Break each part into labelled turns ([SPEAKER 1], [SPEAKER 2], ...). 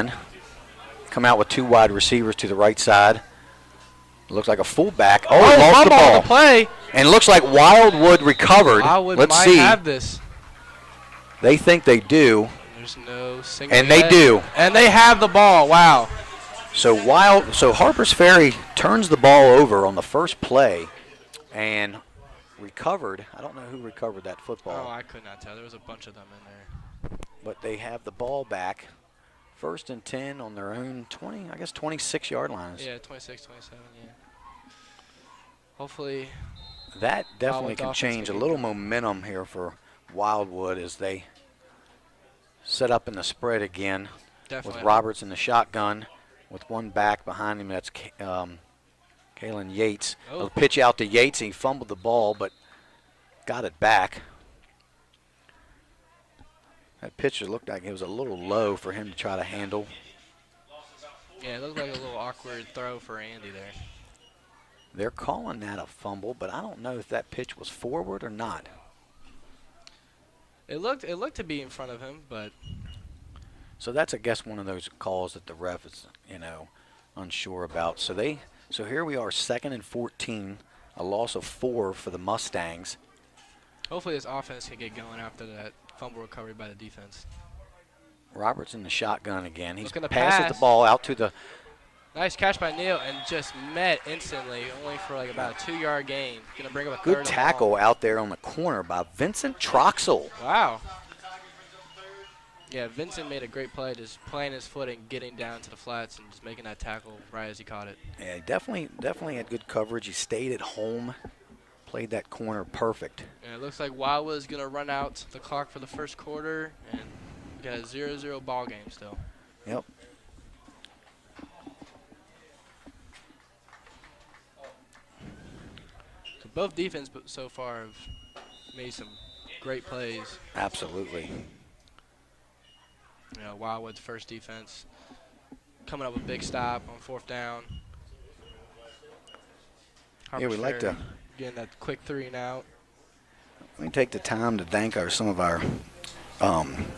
[SPEAKER 1] again. Come out with 2 wide receivers to the right side. Looks like a fullback. Oh, lost the ball.
[SPEAKER 2] The play.
[SPEAKER 1] And it looks like Wildwood recovered.
[SPEAKER 2] Wildwood
[SPEAKER 1] Let's
[SPEAKER 2] might
[SPEAKER 1] see.
[SPEAKER 2] have this.
[SPEAKER 1] They think they do.
[SPEAKER 2] There's no single.
[SPEAKER 1] And they do.
[SPEAKER 2] And they have the ball. Wow.
[SPEAKER 1] So Harper's Ferry turns the ball over on the first play and recovered. I don't know who recovered that football.
[SPEAKER 2] Oh, I could not tell. There was a bunch of them in there.
[SPEAKER 1] But they have the ball back. 1st and 10 on their own 26-yard lines.
[SPEAKER 2] Yeah, 26, 27, yeah. Hopefully.
[SPEAKER 1] That definitely can change a little momentum here for Wildwood as they set up in the spread again.
[SPEAKER 2] Definitely.
[SPEAKER 1] With Roberts in the shotgun with 1 back behind him. That's Kalen Yates.
[SPEAKER 2] Oh.
[SPEAKER 1] A pitch out to Yates, and he fumbled the ball but got it back. That pitch looked like it was a little low for him to try to handle.
[SPEAKER 2] Yeah, it looked like a little awkward throw for Andy there.
[SPEAKER 1] They're calling that a fumble, but I don't know if that pitch was forward or not.
[SPEAKER 2] It looked to be in front of him, but.
[SPEAKER 1] So that's, I guess, one of those calls that the ref is, unsure about. So here we are, 2nd and 14, a loss of 4 for the Mustangs.
[SPEAKER 2] Hopefully this offense can get going after that fumble recovery by the defense.
[SPEAKER 1] Roberts in the shotgun again. He
[SPEAKER 2] passes
[SPEAKER 1] passes the ball out to the.
[SPEAKER 2] Nice catch by Neal and just met instantly, only for like about a 2-yard gain. Gonna bring up a
[SPEAKER 1] Good tackle out there on the corner by Vincent Troxel.
[SPEAKER 2] Wow. Yeah, Vincent made a great play, just playing his foot and getting down to the flats and just making that tackle right as he caught it.
[SPEAKER 1] Yeah, he definitely had good coverage. He stayed at home, played that corner perfect.
[SPEAKER 2] And it looks like Wildwood is gonna run out the clock for the first quarter, and we got a 0-0 ball game still.
[SPEAKER 1] Yep.
[SPEAKER 2] So both defense so far have made some great plays.
[SPEAKER 1] Absolutely.
[SPEAKER 2] Wildwood's first defense coming up with a big stop on 4th down.
[SPEAKER 1] Yeah, we'd like to
[SPEAKER 2] getting that quick 3 and out.
[SPEAKER 1] Let me take the time to thank some of our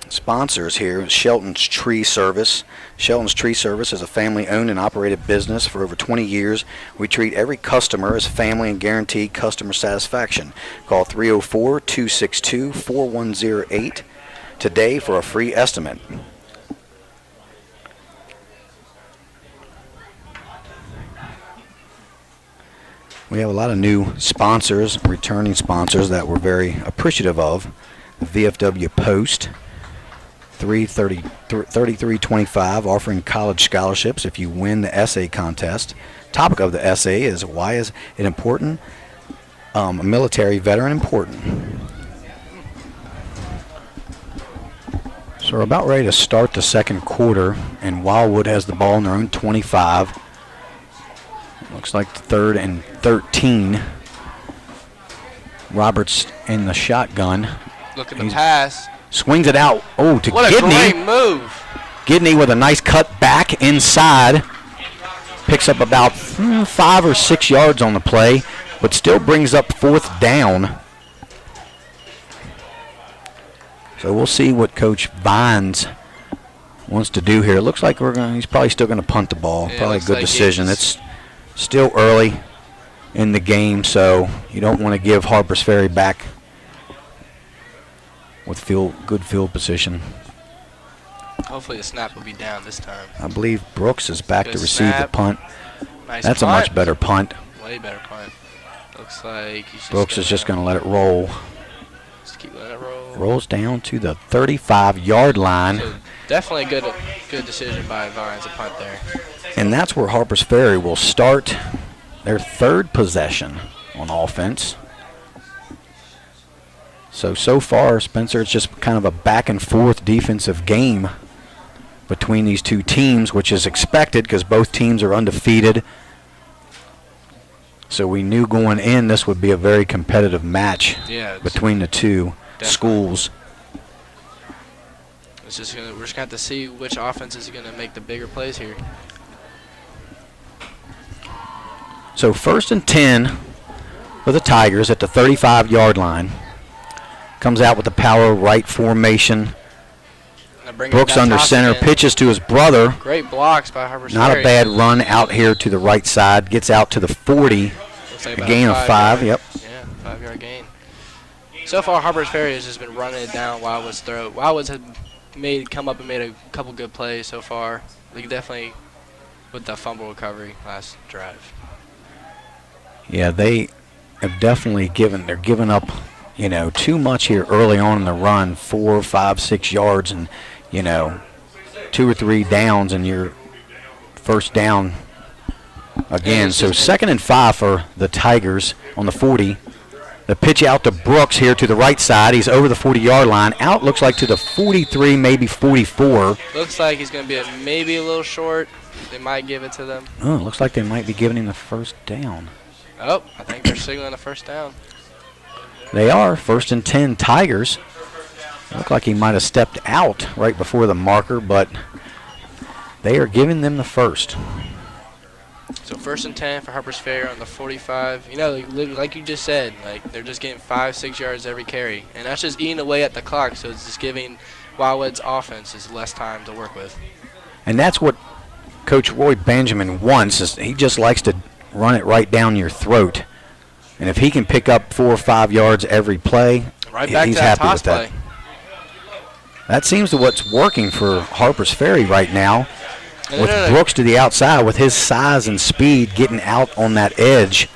[SPEAKER 1] sponsors here. Shelton's Tree Service. Shelton's Tree Service is a family-owned and operated business for over 20 years. We treat every customer as family and guarantee customer satisfaction. Call 304-262-4108 today for a free estimate. We have a lot of new sponsors, returning sponsors that we're very appreciative of. The VFW Post, 3325, offering college scholarships if you win the essay contest. Topic of the essay is, why is it important? A military veteran important. So we're about ready to start the second quarter, and Wildwood has the ball in their own 25. Looks like 3rd and 13. Roberts in the shotgun.
[SPEAKER 2] Look at the pass.
[SPEAKER 1] Swings it out. Oh, to Gidney.
[SPEAKER 2] What a great move.
[SPEAKER 1] Gidney with a nice cut back inside. Picks up about 5 or 6 yards on the play, but still brings up 4th down. So we'll see what Coach Vines wants to do here. It looks like he's probably still going to punt the ball.
[SPEAKER 2] Yeah,
[SPEAKER 1] probably a good decision.
[SPEAKER 2] It's
[SPEAKER 1] still early in the game, so you don't want to give Harper's Ferry back with good field position.
[SPEAKER 2] Hopefully the snap will be down this time.
[SPEAKER 1] I believe Brooks is back
[SPEAKER 2] Good
[SPEAKER 1] to receive
[SPEAKER 2] snap.
[SPEAKER 1] the punt.
[SPEAKER 2] Nice
[SPEAKER 1] That's
[SPEAKER 2] punt.
[SPEAKER 1] a much better punt.
[SPEAKER 2] Way better punt. Looks like
[SPEAKER 1] Brooks is just going to let it roll.
[SPEAKER 2] Just keep letting it roll.
[SPEAKER 1] Rolls down to the 35-yard line.
[SPEAKER 2] So definitely a good decision by Vines to punt there.
[SPEAKER 1] And that's where Harper's Ferry will start their 3rd possession on offense. So far, Spencer, it's just kind of a back-and-forth defensive game between these two teams, which is expected because both teams are undefeated. So we knew going in this would be a very competitive match between the two schools.
[SPEAKER 2] We're just going to have to see which offense is going to make the bigger plays here.
[SPEAKER 1] So 1st and 10 for the Tigers at the 35-yard line. Comes out with the power right formation. Brooks under center, pitches to his brother.
[SPEAKER 2] Great blocks by Harper's
[SPEAKER 1] Not
[SPEAKER 2] Ferry.
[SPEAKER 1] a bad run out here to the right side. Gets out to the 40.
[SPEAKER 2] Like
[SPEAKER 1] a gain of 5. Yep.
[SPEAKER 2] Yeah, 5-yard gain. So far, Harper's Ferry has just been running it down Wildwood's throat. Wildwood's had come up and made a couple good plays so far. They definitely with the fumble recovery last drive.
[SPEAKER 1] Yeah, they have definitely they're giving up, too much here early on in the run, 4, 5, 6 yards, and, 2 or 3 downs, and you're first down again. So 2nd and 5 for the Tigers on the 40. The pitch out to Brooks here to the right side. He's over the 40-yard line. Out looks like to the 43, maybe 44.
[SPEAKER 2] Looks like he's going to be maybe a little short. They might give it to them.
[SPEAKER 1] Oh, looks like they might be giving him the first down.
[SPEAKER 2] Oh, I think they're signaling a first down.
[SPEAKER 1] They are. 1st and 10 Tigers. Looked like he might have stepped out right before the marker, but they are giving them the first.
[SPEAKER 2] So 1st and 10 for Harper's Ferry on the 45. Like you just said, they're just getting 5, 6 yards every carry. And that's just eating away at the clock, so it's just giving Wildwood's offense is less time to work with.
[SPEAKER 1] And that's what Coach Roy Benjamin wants. Is he just likes to run it right down your throat. And if he can pick up 4 or 5 yards every play, he's happy with that. That seems to what's working for Harper's Ferry right now. With Brooks to the outside, with his size and speed getting out on that edge.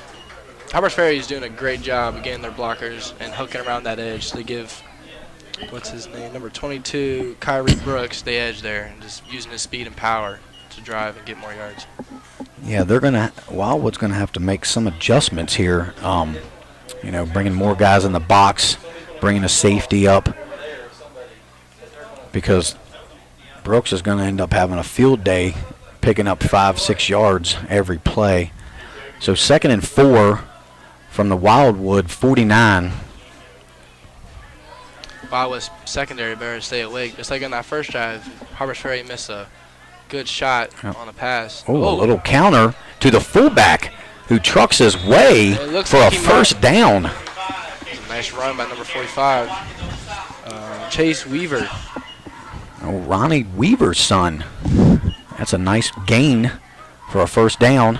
[SPEAKER 2] Harper's Ferry is doing a great job getting their blockers and hooking around that edge. They give, what's his name, number 22, Kyrie Brooks, the edge there, and just using his speed and power to drive and get more yards.
[SPEAKER 1] Yeah, Wildwood's going to have to make some adjustments here. Bringing more guys in the box, bringing a safety up, because Brooks is going to end up having a field day picking up 5, 6 yards every play. So 2nd and 4 from the Wildwood 49.
[SPEAKER 2] Wildwood's secondary better stay awake. Just like on that first drive, Harper's Ferry missed a good shot on a pass.
[SPEAKER 1] Oh, a little counter to the fullback who trucks his way for a first down.
[SPEAKER 2] A nice run by number 45, Chase Weaver.
[SPEAKER 1] Oh, Ronnie Weaver's son. That's a nice gain for a first down.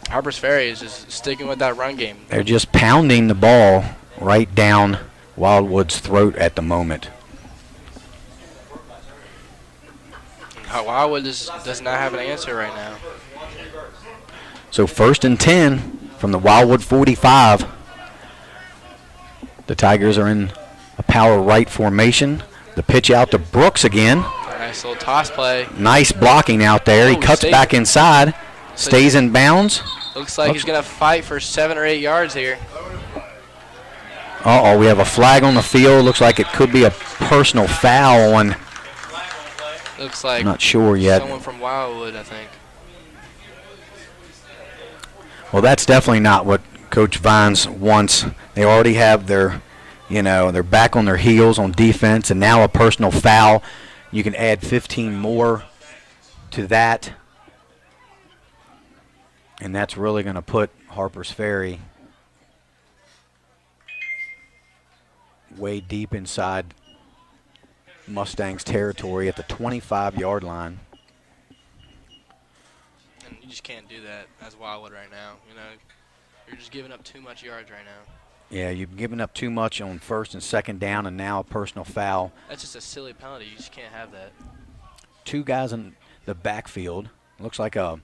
[SPEAKER 2] Harper's Ferry is just sticking with that run game.
[SPEAKER 1] They're just pounding the ball right down Wildwood's throat at the moment.
[SPEAKER 2] Wildwood does not have an answer right now.
[SPEAKER 1] So 1st and 10 from the Wildwood 45. The Tigers are in a power right formation. The pitch out to Brooks again.
[SPEAKER 2] Nice little toss play.
[SPEAKER 1] Nice blocking out there. He cuts back inside, stays in bounds.
[SPEAKER 2] Looks like he's going to fight for 7 or 8 yards here.
[SPEAKER 1] Uh-oh, we have a flag on the field. Looks like it could be a personal foul on.
[SPEAKER 2] Looks like
[SPEAKER 1] not sure yet.
[SPEAKER 2] Someone from Wildwood, I think.
[SPEAKER 1] Well, that's definitely not what Coach Vines wants. They already have their, they're back on their heels on defense, and now a personal foul. You can add 15 more to that, and that's really going to put Harper's Ferry way deep inside Mustangs territory at the 25-yard line.
[SPEAKER 2] And you just can't do that as Wildwood right now. You're just giving up too much yards right now.
[SPEAKER 1] Yeah, you've given up too much on 1st and 2nd down, and now a personal foul.
[SPEAKER 2] That's just a silly penalty. You just can't have that.
[SPEAKER 1] 2 guys in the backfield. Looks like a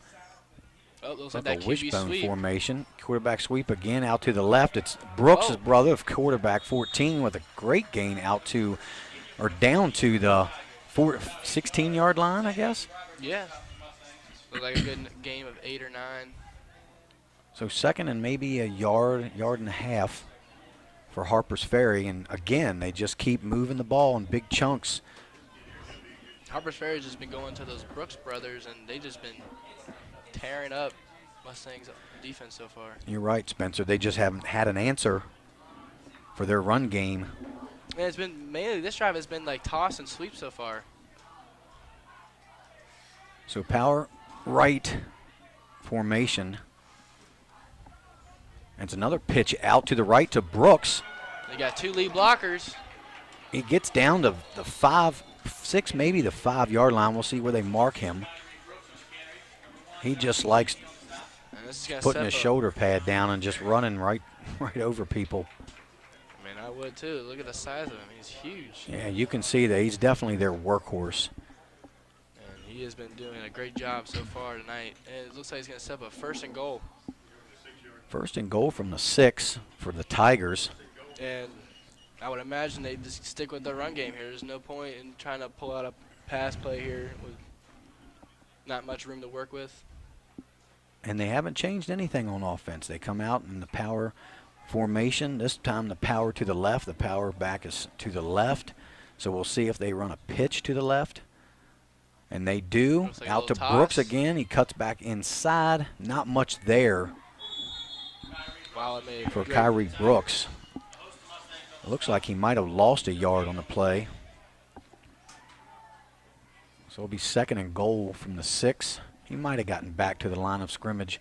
[SPEAKER 2] that
[SPEAKER 1] wishbone
[SPEAKER 2] sweep
[SPEAKER 1] formation. Quarterback sweep again out to the left. It's Brooks' brother of quarterback 14 with a great gain out to, or down to the 16-yard line, I guess.
[SPEAKER 2] Yeah. Looked like a good game of 8 or 9.
[SPEAKER 1] So 2nd and maybe a yard and a half for Harper's Ferry. And again, they just keep moving the ball in big chunks.
[SPEAKER 2] Harper's Ferry's just been going to those Brooks brothers, and they just been tearing up Mustangs' defense so far.
[SPEAKER 1] You're right, Spencer. They just haven't had an answer for their run game.
[SPEAKER 2] And it's been mainly this drive has been like toss and sweep so far.
[SPEAKER 1] So power right formation. It's another pitch out to the right to Brooks.
[SPEAKER 2] They got 2 lead blockers.
[SPEAKER 1] he gets down to the 5, 6, maybe the 5-yard line. We'll see where they mark him. He just likes putting his shoulder pad down and just running right over people.
[SPEAKER 2] I mean, I would too. Look at the size of him. He's huge.
[SPEAKER 1] Yeah, you can see that he's definitely their workhorse.
[SPEAKER 2] And he has been doing a great job so far tonight. And it looks like he's going to set up a 1st and goal.
[SPEAKER 1] 1st and goal from the 6 for the Tigers.
[SPEAKER 2] And I would imagine they just stick with the run game here. There's no point in trying to pull out a pass play here with not much room to work with.
[SPEAKER 1] And they haven't changed anything on offense. They come out in the power formation. This time the power to the left. The power back is to the left. So we'll see if they run a pitch to the left. And they do.
[SPEAKER 2] Like
[SPEAKER 1] out to
[SPEAKER 2] toss.
[SPEAKER 1] Brooks again. He cuts back inside. Not much there for Kyrie Brooks. It looks like he might have lost a yard on the play. So it'll be 2nd and goal from the 6. He might have gotten back to the line of scrimmage.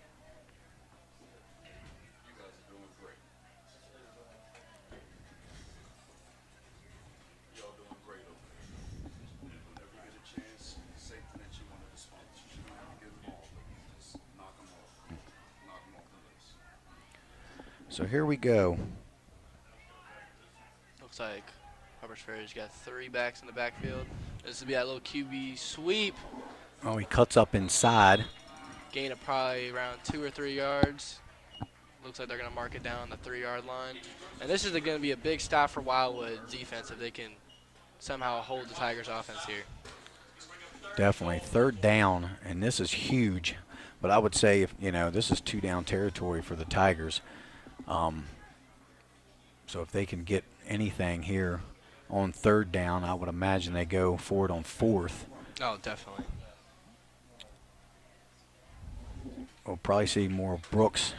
[SPEAKER 1] So here we go.
[SPEAKER 2] Looks like Harper's Ferry's got 3 backs in the backfield. This will be that little QB sweep.
[SPEAKER 1] Oh, he cuts up inside.
[SPEAKER 2] Gain of probably around 2 or 3 yards. Looks like they're going to mark it down on the 3-yard line. And this is going to be a big stop for Wildwood defense if they can somehow hold the Tigers' offense here.
[SPEAKER 1] Definitely. 3rd down, and this is huge. But I would say, if this is 2-down territory for the Tigers. So if they can get anything here on 3rd down, I would imagine they go for it on 4th.
[SPEAKER 2] Oh, definitely.
[SPEAKER 1] We'll probably see more Brooks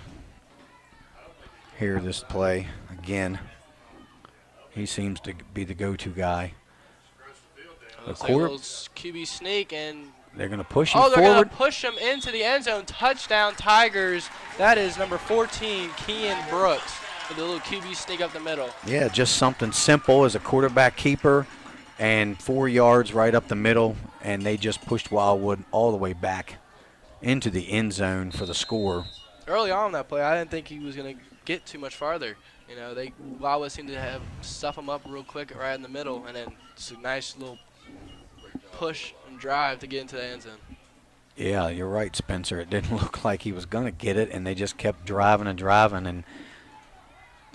[SPEAKER 1] here this play again. He seems to be the go-to guy.
[SPEAKER 2] The QB sneak, and
[SPEAKER 1] they're going to push him
[SPEAKER 2] forward.
[SPEAKER 1] forward.
[SPEAKER 2] They're going to push him into the end zone. Touchdown, Tigers. That is number 14, Kean Brooks, with a little QB sneak up the middle.
[SPEAKER 1] Yeah, just something simple as a quarterback keeper, and 4 yards right up the middle, and they just pushed Wildwood all the way back into the end zone for the score.
[SPEAKER 2] Early on in that play, I didn't think he was going to get too much farther. Wildwood seemed to have stuff him up real quick right in the middle, and then it's a nice little push and drive to get into the end zone.
[SPEAKER 1] Yeah, you're right, Spencer. It didn't look like he was going to get it, and they just kept driving and driving. And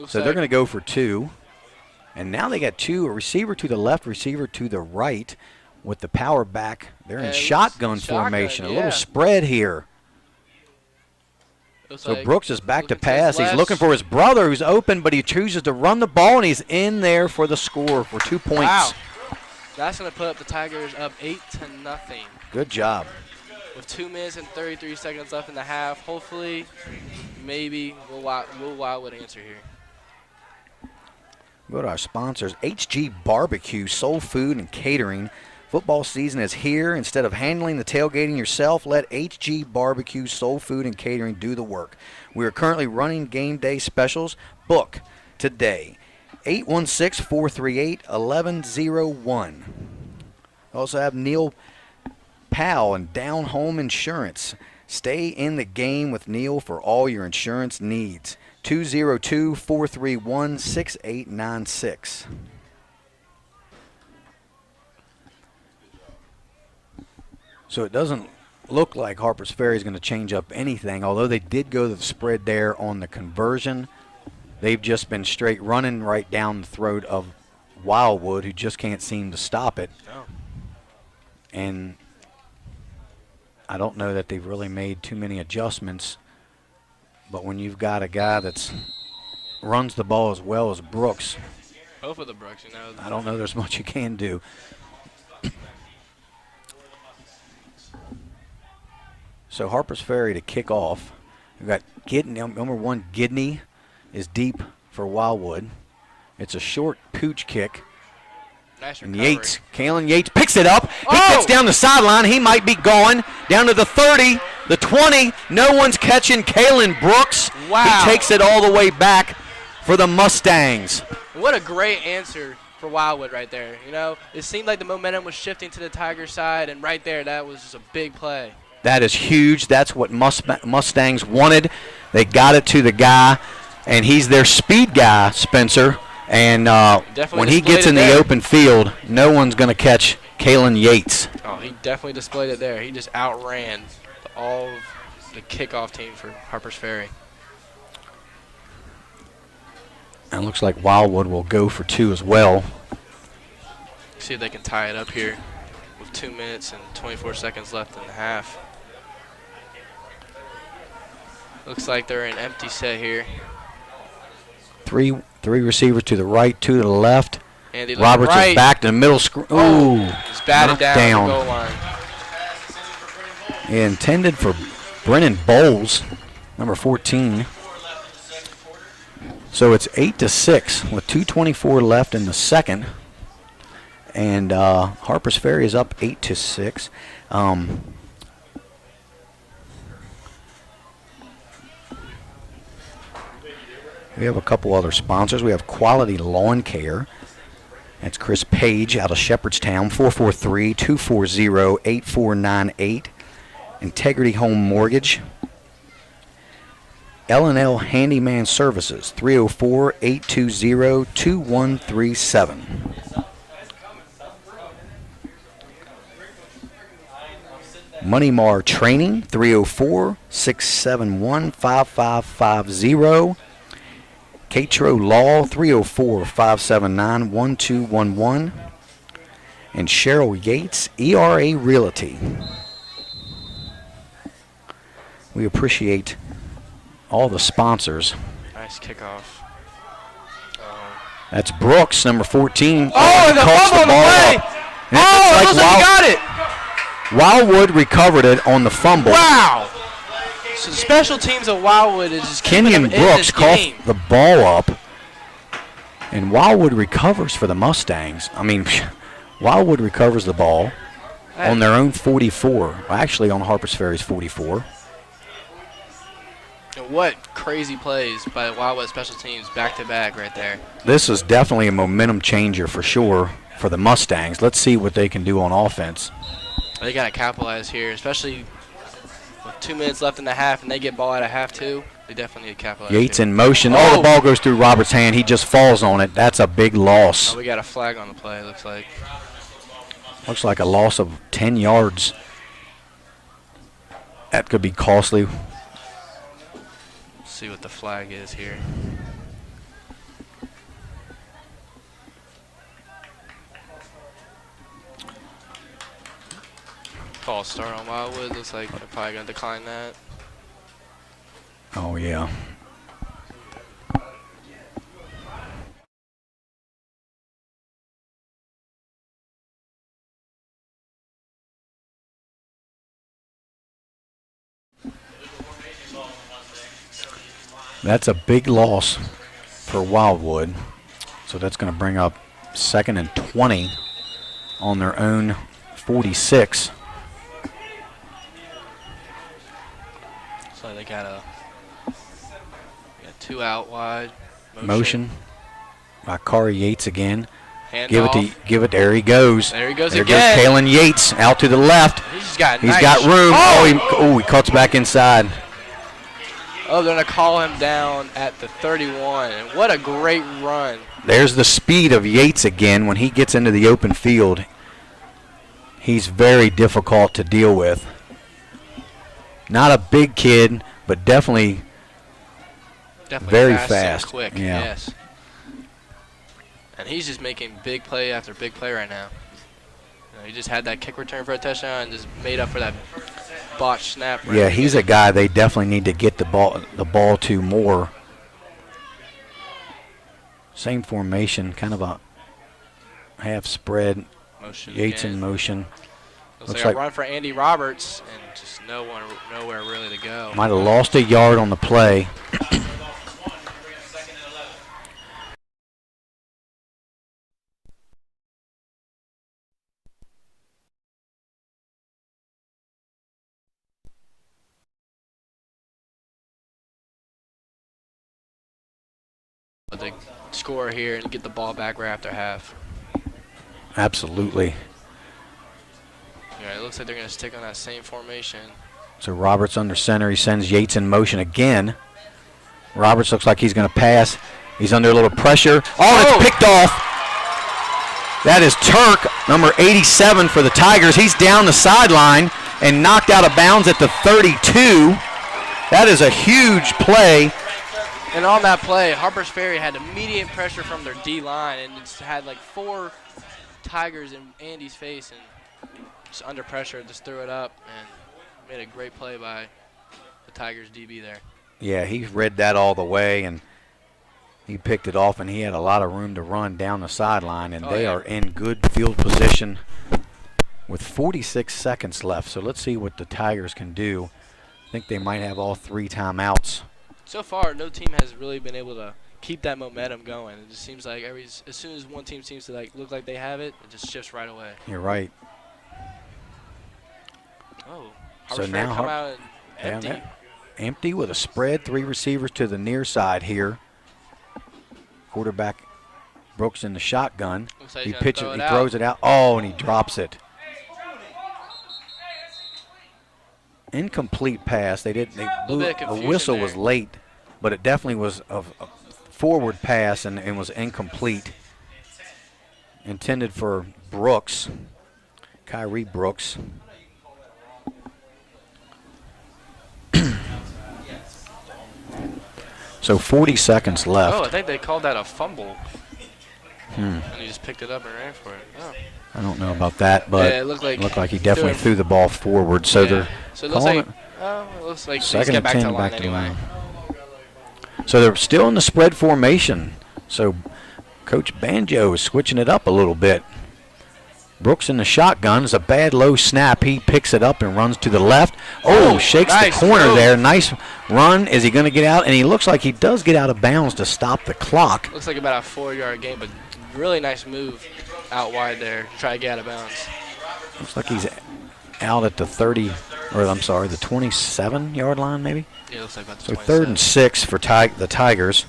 [SPEAKER 1] so they're going to go for 2. And now they got 2, a receiver to the left, receiver to the right with the power back. They're in shotgun formation, a little spread here. So Brooks is back to pass. He's looking for his brother who's open, but he chooses to run the ball, and he's in there for the score for 2 points.
[SPEAKER 2] Wow. That's going to put up the Tigers up 8-0.
[SPEAKER 1] Good job.
[SPEAKER 2] With 2 minutes and 33 seconds left in the half, hopefully, maybe will Wildwood answer here.
[SPEAKER 1] Go to our sponsors, HG Barbecue, Soul Food and Catering. Football season is here. Instead of handling the tailgating yourself, let HG Barbecue, Soul Food and Catering do the work. We are currently running game day specials. Book today. 816-438-1101. Also have Neil Powell and Down Home Insurance. Stay in the game with Neil for all your insurance needs. 202-431-6896. So it doesn't look like Harper's Ferry is going to change up anything, although they did go to the spread there on the conversion. They've just been straight running right down the throat of Wildwood, who just can't seem to stop it.
[SPEAKER 2] Oh.
[SPEAKER 1] And I don't know that they've really made too many adjustments, but when you've got a guy that's runs the ball as well as Brooks,
[SPEAKER 2] both of the Brooks,
[SPEAKER 1] I don't know there's much you can do. So Harper's Ferry to kick off. We've got Gidney, number 1, Gidney is deep for Wildwood. It's a short pooch kick.
[SPEAKER 2] Nice
[SPEAKER 1] and
[SPEAKER 2] recovery.
[SPEAKER 1] Kalen Yates picks it up. He gets down the sideline. He might be gone. Down to the 30, the 20. No one's catching Kalen Brooks.
[SPEAKER 2] Wow.
[SPEAKER 1] He takes it all the way back for the Mustangs.
[SPEAKER 2] What a great answer for Wildwood right there. You know, it seemed like the momentum was shifting to the Tiger side, and right there, that was just a big play.
[SPEAKER 1] That is huge. That's what Mustangs wanted. They got it to the guy, and he's their speed guy, Spencer. And when he gets in the open field, no one's going to catch Kalen Yates.
[SPEAKER 2] Oh, he definitely displayed it there. He just outran all of the kickoff team for Harper's Ferry.
[SPEAKER 1] And it looks like Wildwood will go for 2 as well.
[SPEAKER 2] See if they can tie it up here with 2 minutes and 24 seconds left in the half. Looks like they're in empty set here.
[SPEAKER 1] Three receivers to the right, 2 to the left.
[SPEAKER 2] Andy
[SPEAKER 1] Roberts
[SPEAKER 2] right.
[SPEAKER 1] is back to the middle screen.
[SPEAKER 2] Ooh, he's batted down the goal line.
[SPEAKER 1] Intended for Brennan Bowles, number 14. So it's 8-6 with 2:24 left in the second, and Harper's Ferry is up 8-6. We have a couple other sponsors. We have Quality Lawn Care. That's Chris Page out of Shepherdstown, 443-240-8498. Integrity Home Mortgage. L&L Handyman Services, 304-820-2137. Money Mar Training, 304-671-5550. Catro Law, 304-579-1211. And Cheryl Yates, ERA Realty. We appreciate all the sponsors.
[SPEAKER 2] Nice kickoff.
[SPEAKER 1] That's Brooks, number 14.
[SPEAKER 2] Oh, and the fumble on the play. Oh, it looks like he got it.
[SPEAKER 1] Wildwood recovered it on the fumble.
[SPEAKER 2] Wow. So the special teams of Wildwood is just
[SPEAKER 1] Kenyon Brooks coughed the ball up, and Wildwood recovers for the Mustangs. I mean, Wildwood recovers the ball on their own 44. Actually, on Harper's Ferry's 44.
[SPEAKER 2] What crazy plays by the Wildwood special teams back-to-back right there.
[SPEAKER 1] This is definitely a momentum changer for sure for the Mustangs. Let's see what they can do on offense.
[SPEAKER 2] They got to capitalize here, especially with 2 minutes left in the half, and they get ball out of half too. They definitely need to capitalize.
[SPEAKER 1] Yates
[SPEAKER 2] here.
[SPEAKER 1] in motion. Oh, the ball goes through Roberts' hand. He just falls on it. That's a big loss.
[SPEAKER 2] Oh, we got a flag on the play, it looks like.
[SPEAKER 1] Looks like a loss of 10 yards. That could be costly.
[SPEAKER 2] See what the flag is here. False start on Wildwood. Looks like they're probably going to decline that.
[SPEAKER 1] Oh, yeah. That's a big loss for Wildwood. So that's going to bring up 2nd and 20 on their own 46.
[SPEAKER 2] So they got 2 out wide.
[SPEAKER 1] Motion by Kari Yates again.
[SPEAKER 2] Give
[SPEAKER 1] it. There he goes.
[SPEAKER 2] There he goes
[SPEAKER 1] there
[SPEAKER 2] again.
[SPEAKER 1] Goes Kalen Yates out to the left.
[SPEAKER 2] He's got
[SPEAKER 1] room. Oh, he cuts back inside.
[SPEAKER 2] Oh, they're going to call him down at the 31. And what a great run.
[SPEAKER 1] There's the speed of Yates again when he gets into the open field. He's very difficult to deal with. Not a big kid, but definitely very fast.
[SPEAKER 2] And quick,
[SPEAKER 1] yeah.
[SPEAKER 2] Yes. And he's just making big play after big play right now. He just had that kick return for a touchdown and just made up for that botched snap.
[SPEAKER 1] Yeah, he's a guy they definitely need to get the ball to more. Same formation, kind of a half spread.
[SPEAKER 2] Motion
[SPEAKER 1] Yates
[SPEAKER 2] again.
[SPEAKER 1] in motion.
[SPEAKER 2] Looks like a run for Andy Roberts and just nowhere really to go.
[SPEAKER 1] Might have lost a yard on the play.
[SPEAKER 2] But they score here and get the ball back right after half.
[SPEAKER 1] Absolutely.
[SPEAKER 2] Yeah, it looks like they're going to stick on that same formation.
[SPEAKER 1] So Roberts under center. He sends Yates in motion again. Roberts looks like he's going to pass. He's under a little pressure. Oh, it's picked off. That is Turk, number 87 for the Tigers. He's down the sideline and knocked out of bounds at the 32. That is a huge play.
[SPEAKER 2] And on that play, Harper's Ferry had immediate pressure from their D-line and just had like 4 Tigers in Andy's face and just under pressure, just threw it up and made a great play by the Tigers DB there.
[SPEAKER 1] Yeah, he read that all the way, and he picked it off, and he had a lot of room to run down the sideline, and they are in good field position with 46 seconds left. So let's see what the Tigers can do. I think they might have all 3 timeouts.
[SPEAKER 2] So far, no team has really been able to keep that momentum going. It just seems like as soon as one team seems to look like they have it, it just shifts right away.
[SPEAKER 1] You're right.
[SPEAKER 2] Oh,
[SPEAKER 1] so now
[SPEAKER 2] come out and empty.
[SPEAKER 1] Empty with a spread, 3 receivers to the near side here. Quarterback Brooks in the shotgun.
[SPEAKER 2] Like
[SPEAKER 1] he pitches, he throws it out. Oh, and he drops it. Incomplete pass. They didn't. The whistle was late, but it definitely was a forward pass and was incomplete. Intended for Brooks, Kyrie Brooks. So 40 seconds left.
[SPEAKER 2] Oh, I think they called that a fumble. And he just picked it up and ran for it. Oh.
[SPEAKER 1] I don't know about that, but
[SPEAKER 2] it looked like
[SPEAKER 1] he definitely threw the ball forward. So they're
[SPEAKER 2] it looks like
[SPEAKER 1] second and 10 back to the
[SPEAKER 2] line.
[SPEAKER 1] So they're still in the spread formation. So Coach Banjo is switching it up a little bit. Brooks in the shotgun. It's a bad low snap. He picks it up and runs to the left. Oh, shakes nice the corner there. Nice run. Is he going to get out? And he looks like he does get out of bounds to stop the clock.
[SPEAKER 2] Looks like about a 4-yard gain, but really nice move out wide there to try to get out of bounds.
[SPEAKER 1] Looks like he's out at the 30, or I'm sorry, the 27-yard line maybe?
[SPEAKER 2] Yeah, it looks like about the
[SPEAKER 1] 27. So 3rd and 6 for the Tigers.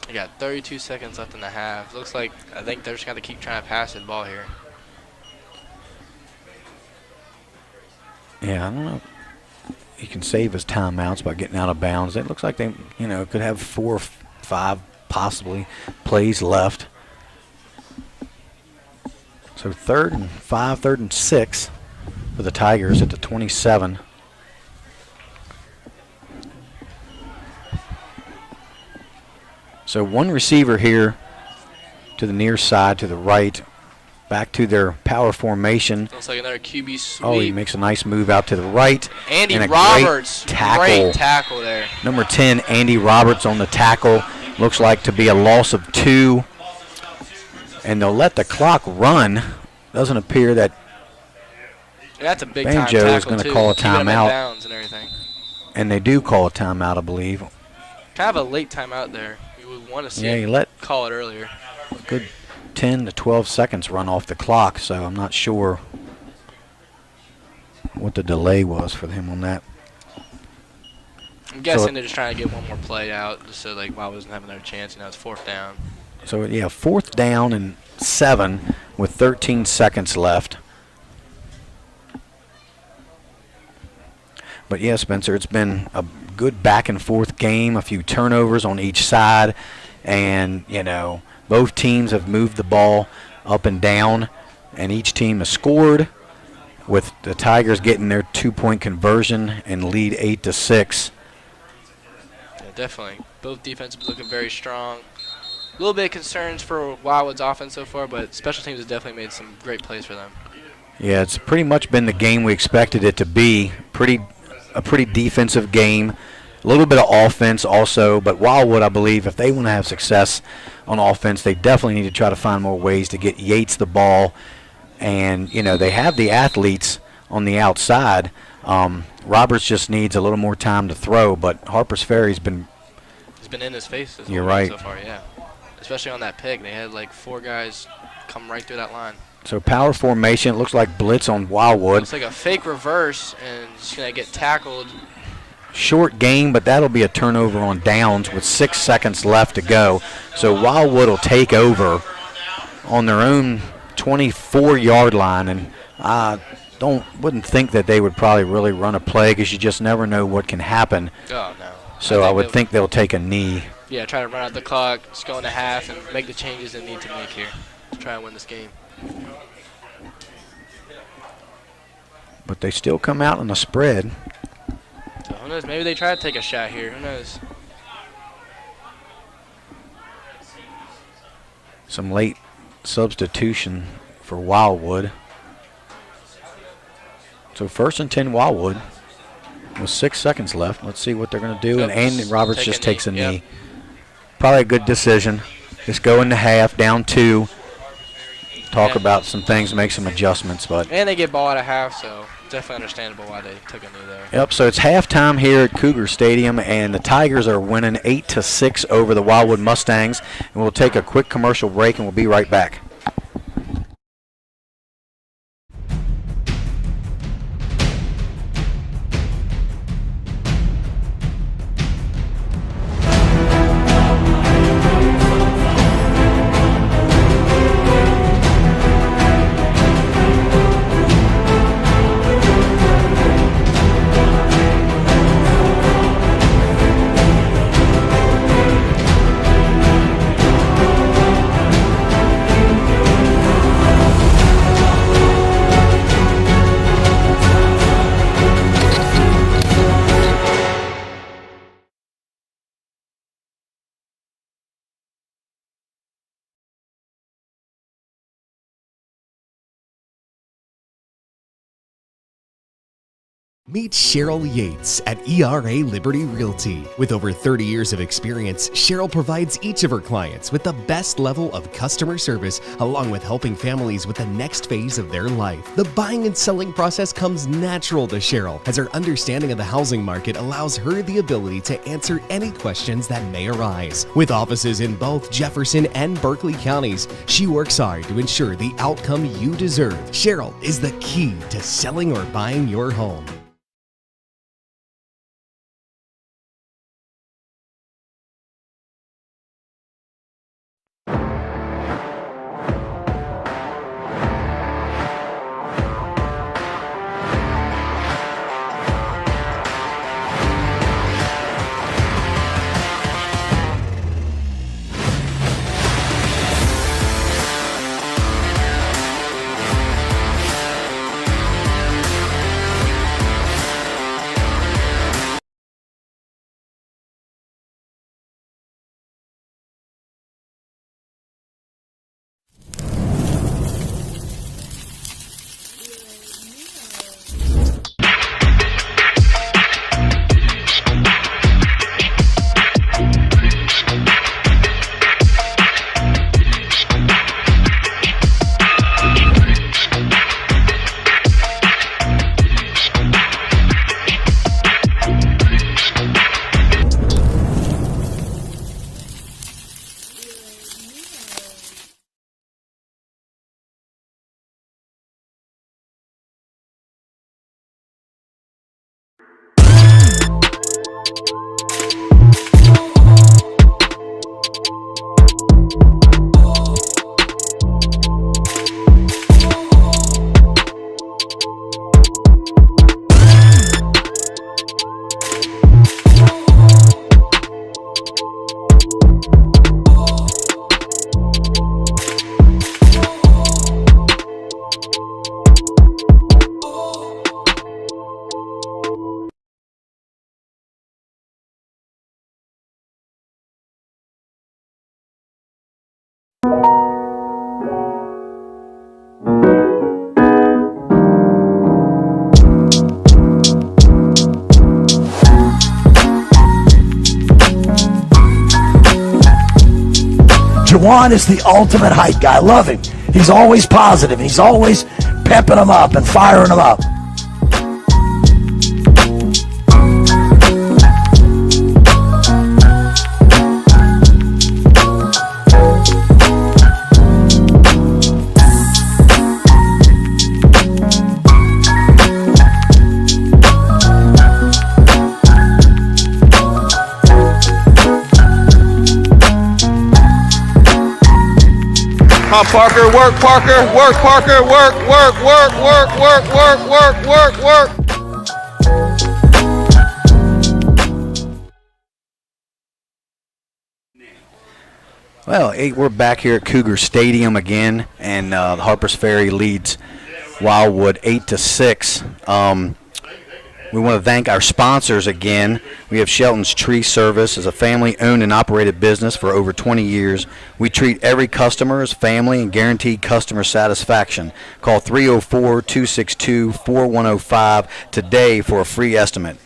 [SPEAKER 2] They got 32 seconds left in the half. Looks like I think they're just going to keep trying to pass the ball here.
[SPEAKER 1] Yeah, I don't know. He can save his timeouts by getting out of bounds. It looks like they, could have 4 or 5 possibly plays left. So 3rd and 5, 3rd and 6 for the Tigers at the 27. So 1 receiver here to the near side, to the right. Back to their power formation.
[SPEAKER 2] Looks like another QB sweep.
[SPEAKER 1] Oh, he makes a nice move out to the right.
[SPEAKER 2] Andy Roberts, great tackle there.
[SPEAKER 1] Number 10, Andy Roberts on the tackle. Looks like to be a loss of 2. And they'll let the clock run. Doesn't appear that
[SPEAKER 2] that's a big
[SPEAKER 1] Banjo is going to call a
[SPEAKER 2] timeout.
[SPEAKER 1] And they do call a timeout, I believe.
[SPEAKER 2] Kind of a late timeout there. You would want to see
[SPEAKER 1] him
[SPEAKER 2] call it earlier.
[SPEAKER 1] Good 10 to 12 seconds run off the clock, so I'm not sure what the delay was for him on that.
[SPEAKER 2] I'm guessing they're just trying to get one more play out, just so Wildwood doesn't have another chance. It's 4th down.
[SPEAKER 1] So, yeah, 4th down and 7 with 13 seconds left. But, yeah, Spencer, it's been a good back-and-forth game, a few turnovers on each side, and, both teams have moved the ball up and down, and each team has scored, with the Tigers getting their 2-point conversion and lead 8-6.
[SPEAKER 2] Yeah, definitely. Both defenses looking very strong. A little bit of concerns for Wildwood's offense so far, but special teams have definitely made some great plays for them.
[SPEAKER 1] Yeah, it's pretty much been the game we expected it to be. A pretty defensive game. A little bit of offense also, but Wildwood, I believe, if they want to have success on offense, they definitely need to try to find more ways to get Yates the ball. And, they have the athletes on the outside. Roberts just needs a little more time to throw, but Harper's Ferry's been...
[SPEAKER 2] He's been in his face this
[SPEAKER 1] You're right.
[SPEAKER 2] So far, yeah. Especially on that pick. They had 4 guys come right through that line.
[SPEAKER 1] So power formation, it looks like blitz on Wildwood.
[SPEAKER 2] Looks like a fake reverse, and he's going to get tackled.
[SPEAKER 1] Short game, but that'll be a turnover on downs with 6 seconds left to go. So Wildwood will take over on their own 24-yard line, and I wouldn't think that they would probably really run a play because you just never know what can happen.
[SPEAKER 2] Oh, no.
[SPEAKER 1] So I would think they'll take a knee.
[SPEAKER 2] Yeah, try to run out the clock, just go into half, and make the changes they need to make here to try and win this game.
[SPEAKER 1] But they still come out on the spread.
[SPEAKER 2] So who knows? Maybe they try to take a shot here. Who knows?
[SPEAKER 1] Some late substitution for Wildwood. So 1st and 10 Wildwood with 6 seconds left. Let's see what they're going to do. And Andy Roberts just takes a knee. Probably a good decision. Just go into half, down 2. Talk about some things, make some adjustments.
[SPEAKER 2] And they get ball at a half, so definitely understandable why they took a knee there.
[SPEAKER 1] Yep, so it's halftime here at Cougar Stadium, and the Tigers are winning 8-6 over the Wildwood Mustangs. And we'll take a quick commercial break, and we'll be right back.
[SPEAKER 3] Meet Cheryl Yates at ERA Liberty Realty. With over 30 years of experience, Cheryl provides each of her clients with the best level of customer service, along with helping families with the next phase of their life. The buying and selling process comes natural to Cheryl, as her understanding of the housing market allows her the ability to answer any questions that may arise. With offices in both Jefferson and Berkeley counties, she works hard to ensure the outcome you deserve. Cheryl is the key to selling or buying your home.
[SPEAKER 4] Juwan is the ultimate hype guy. I love him. He's always positive. He's always pepping them up and firing them up.
[SPEAKER 2] on, Parker. Work, Parker. Work, Parker. Work, work, work, work, work, work, work, work, work.
[SPEAKER 1] Well, we're back here at Cougar Stadium again, and the Harper's Ferry leads Wildwood 8-6. We want to thank our sponsors again. We have Shelton's Tree Service as a family-owned and operated business for over 20 years. We treat every customer as family and guarantee customer satisfaction. Call 304-262-4105 today for a free estimate.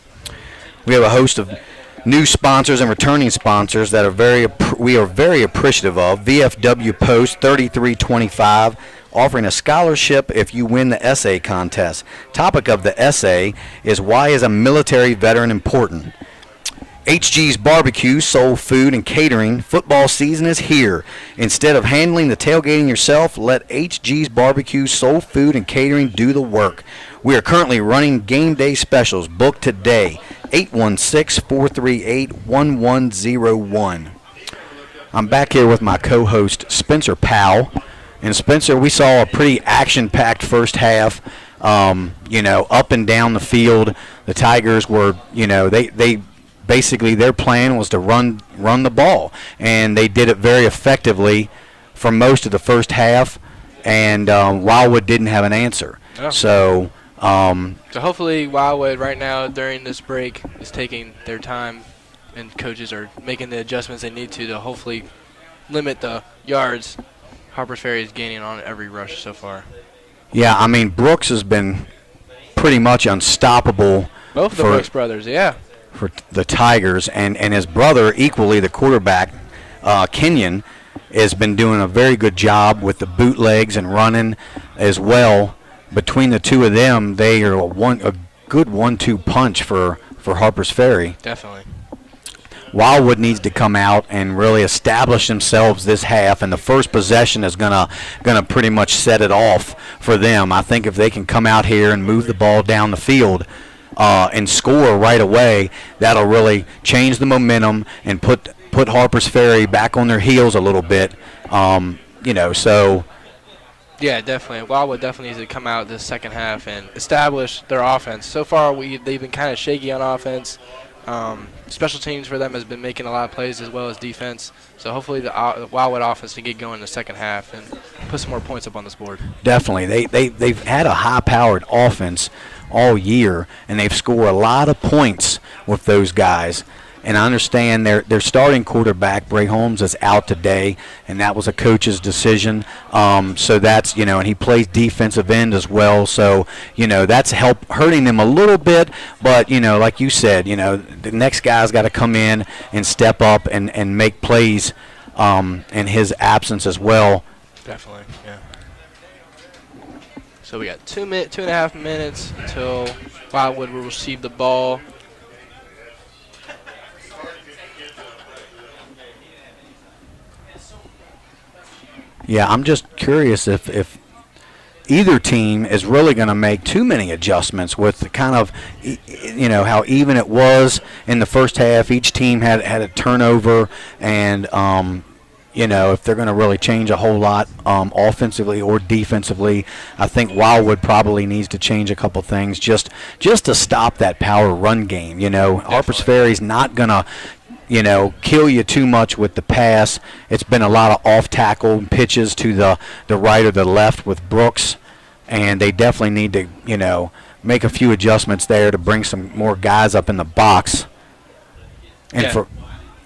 [SPEAKER 1] We have a host of new sponsors and returning sponsors that we are very appreciative of. VFW Post 3325, offering a scholarship if you win the essay contest. Topic of the essay is, why is a military veteran important? HG's Barbecue, Soul Food and Catering. Football season is here. Instead of handling the tailgating yourself, let HG's Barbecue, Soul Food and Catering do the work. We are currently running game day specials. Book today. 816-438-1101. I'm back here with my co-host Spencer Powell. And Spencer, we saw a pretty action-packed first half. Up and down the field. The Tigers were, they basically, their plan was to run the ball, and they did it very effectively for most of the first half. And Wildwood didn't have an answer.
[SPEAKER 2] Oh.
[SPEAKER 1] So
[SPEAKER 2] hopefully Wildwood right now during this break is taking their time, and coaches are making the adjustments they need to hopefully limit the yards Harper's Ferry is gaining on every rush so far.
[SPEAKER 1] Yeah, I mean, Brooks has been pretty much unstoppable.
[SPEAKER 2] Both of the Brooks brothers, yeah.
[SPEAKER 1] For the Tigers, and his brother, equally the quarterback, Kenyon, has been doing a very good job with the bootlegs and running as well. Between the two of them, they are a good 1-2 punch for Harper's Ferry.
[SPEAKER 2] Definitely.
[SPEAKER 1] Wildwood needs to come out and really establish themselves this half, and the first possession is gonna pretty much set it off for them. I think if they can come out here and move the ball down the field and score right away, that'll really change the momentum and put Harper's Ferry back on their heels a little bit. So.
[SPEAKER 2] Yeah, definitely. Wildwood definitely needs to come out this second half and establish their offense. So far, they've been kind of shaky on offense. Special teams for them has been making a lot of plays as well as defense. So hopefully the Wildwood offense can get going in the second half and put some more points up on this board. Definitely.
[SPEAKER 1] They've had a high-powered offense all year, and they've scored a lot of points with those guys. And I understand their starting quarterback, Bray Holmes, is out today, and that was a coach's decision. So that's, and he plays defensive end as well. So, that's hurting them a little bit. But, like you said, the next guy's got to come in and step up and make plays in his absence as well.
[SPEAKER 2] Definitely, yeah. So we got 2.5 minutes until Wildwood will receive the ball.
[SPEAKER 1] Yeah, I'm just curious if either team is really going to make too many adjustments with the kind of, how even it was in the first half. Each team had a turnover, and, if they're going to really change a whole lot offensively or defensively, I think Wildwood probably needs to change a couple things just to stop that power run game. Harper's Ferry's not going to kill you too much with the pass. It's been a lot of off-tackle pitches to the right or the left with Brooks, and they definitely need to, make a few adjustments there to bring some more guys up in the box. And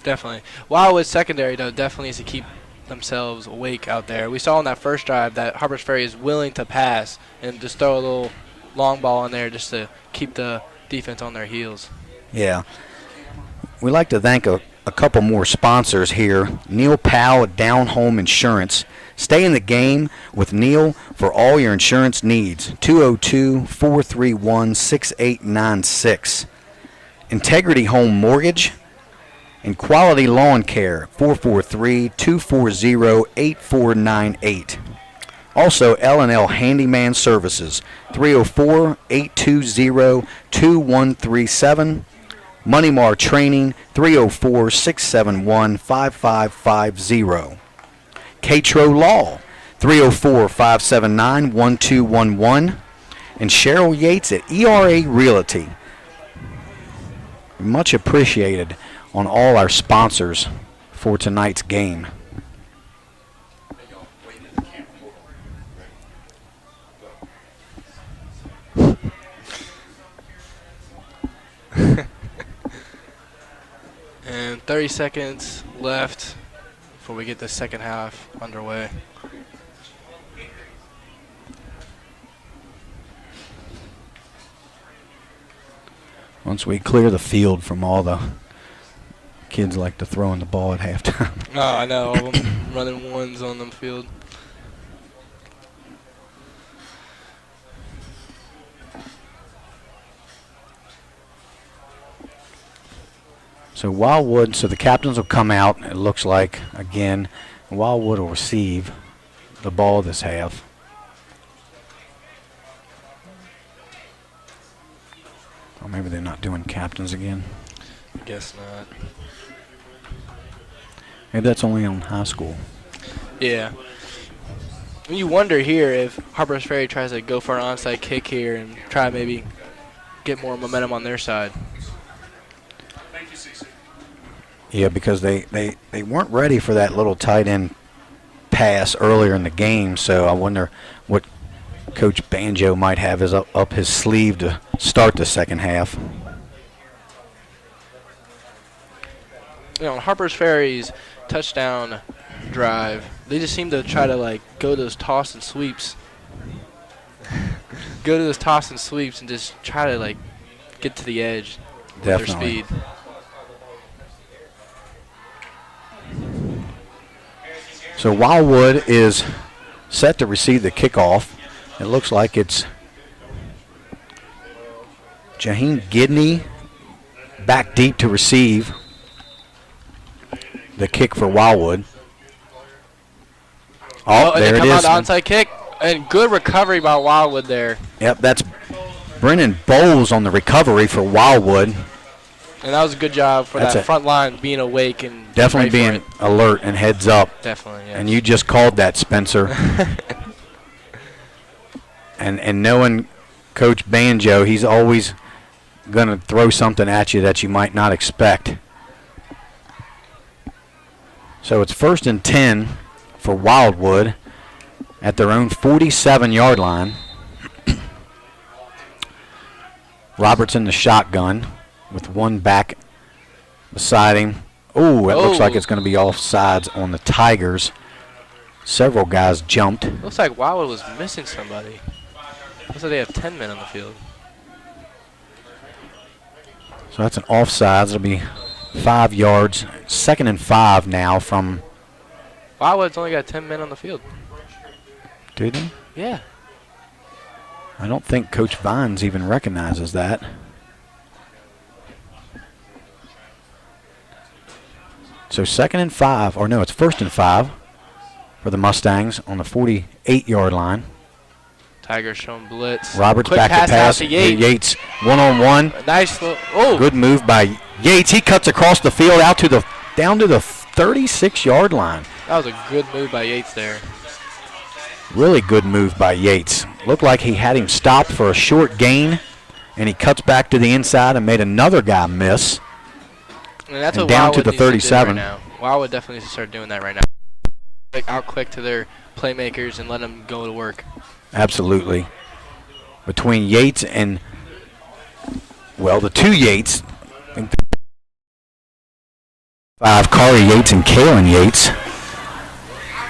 [SPEAKER 2] definitely. Wildwood's secondary, though, definitely needs to keep themselves awake out there. We saw in that first drive that Harper's Ferry is willing to pass and just throw a little long ball in there just to keep the defense on their heels.
[SPEAKER 1] Yeah. We'd like to thank a couple more sponsors here. Neil Powell at Down Home Insurance. Stay in the game with Neil for all your insurance needs. 202-431-6896. Integrity Home Mortgage and Quality Lawn Care. 443-240-8498. Also, L&L Handyman Services. 304-820-2137. Moneymar Training, 304-671-5550. Catro Law, 304-579-1211. And Cheryl Yates at ERA Realty. Much appreciated on all our sponsors for tonight's game.
[SPEAKER 2] And 30 seconds left before we get the second half underway.
[SPEAKER 1] Once we clear the field from all the kids like to throw in the ball at halftime.
[SPEAKER 2] Oh, I know. All of them running ones on the field.
[SPEAKER 1] So Wildwood, so the captains will come out, it looks like, again. Wildwood will receive the ball this half. Or maybe they're not doing captains again.
[SPEAKER 2] I guess not.
[SPEAKER 1] Maybe that's only on high school.
[SPEAKER 2] Yeah. You wonder here if Harper's Ferry tries to go for an onside kick here and try to maybe get more momentum on their side.
[SPEAKER 1] Yeah, because they weren't ready for that little tight end pass earlier in the game, so I wonder what Coach Banjo might have up his sleeve to start the second half.
[SPEAKER 2] You know, Harper's Ferry's touchdown drive, they just seem to try to like go to those toss and sweeps. Go to those toss and sweeps and just try to like get to the edge with their speed.
[SPEAKER 1] So Wildwood is set to receive the kickoff. It looks like it's Jaheen Gidney back deep to receive the kick for Wildwood.
[SPEAKER 2] Oh, and
[SPEAKER 1] there
[SPEAKER 2] they
[SPEAKER 1] it
[SPEAKER 2] come
[SPEAKER 1] is.
[SPEAKER 2] out the onside kick. And good recovery by Wildwood there.
[SPEAKER 1] Yep, that's Brennan Bowles on the recovery for Wildwood.
[SPEAKER 2] And that was a good job for that front line being awake and
[SPEAKER 1] definitely being alert and heads up.
[SPEAKER 2] Definitely, yeah.
[SPEAKER 1] And you just called that, Spencer. and knowing Coach Banjo, he's always going to throw something at you that you might not expect. So it's 1st and 10 for Wildwood at their own 47-yard line. Roberts in the shotgun with one back beside him. Oh, it looks like it's going to be offsides on the Tigers. Several guys jumped.
[SPEAKER 2] Looks like Wildwood was missing somebody. Looks like they have 10 men on the field.
[SPEAKER 1] So that's an offsides. It'll be 5 yards. 2nd and 5 now from.
[SPEAKER 2] Wildwood's only got 10 men on the field.
[SPEAKER 1] Did he?
[SPEAKER 2] Yeah.
[SPEAKER 1] I don't think Coach Vines even recognizes that. So 2nd and 5, or no, it's 1st and 5 for the Mustangs on the 48-yard line.
[SPEAKER 2] Tigers showing blitz.
[SPEAKER 1] Roberts
[SPEAKER 2] Quick
[SPEAKER 1] back
[SPEAKER 2] pass
[SPEAKER 1] to pass.
[SPEAKER 2] out to Yates.
[SPEAKER 1] Yates one-on-one.
[SPEAKER 2] Nice. Oh.
[SPEAKER 1] Good move by Yates. He cuts across the field out to the down to the 36-yard line.
[SPEAKER 2] That was a good move by Yates there.
[SPEAKER 1] Really good move by Yates. Looked like he had him stopped for a short gain, and he cuts back to the inside and made another guy miss.
[SPEAKER 2] And that's
[SPEAKER 1] and
[SPEAKER 2] what
[SPEAKER 1] down
[SPEAKER 2] Wildwood
[SPEAKER 1] to the 37.
[SPEAKER 2] right now. Wildwood definitely needs to start doing that right now. Out quick to their playmakers and let them go to work.
[SPEAKER 1] Absolutely. Between Yates and, well, the two Yates, I think 5, Corey Yates and Kalen Yates.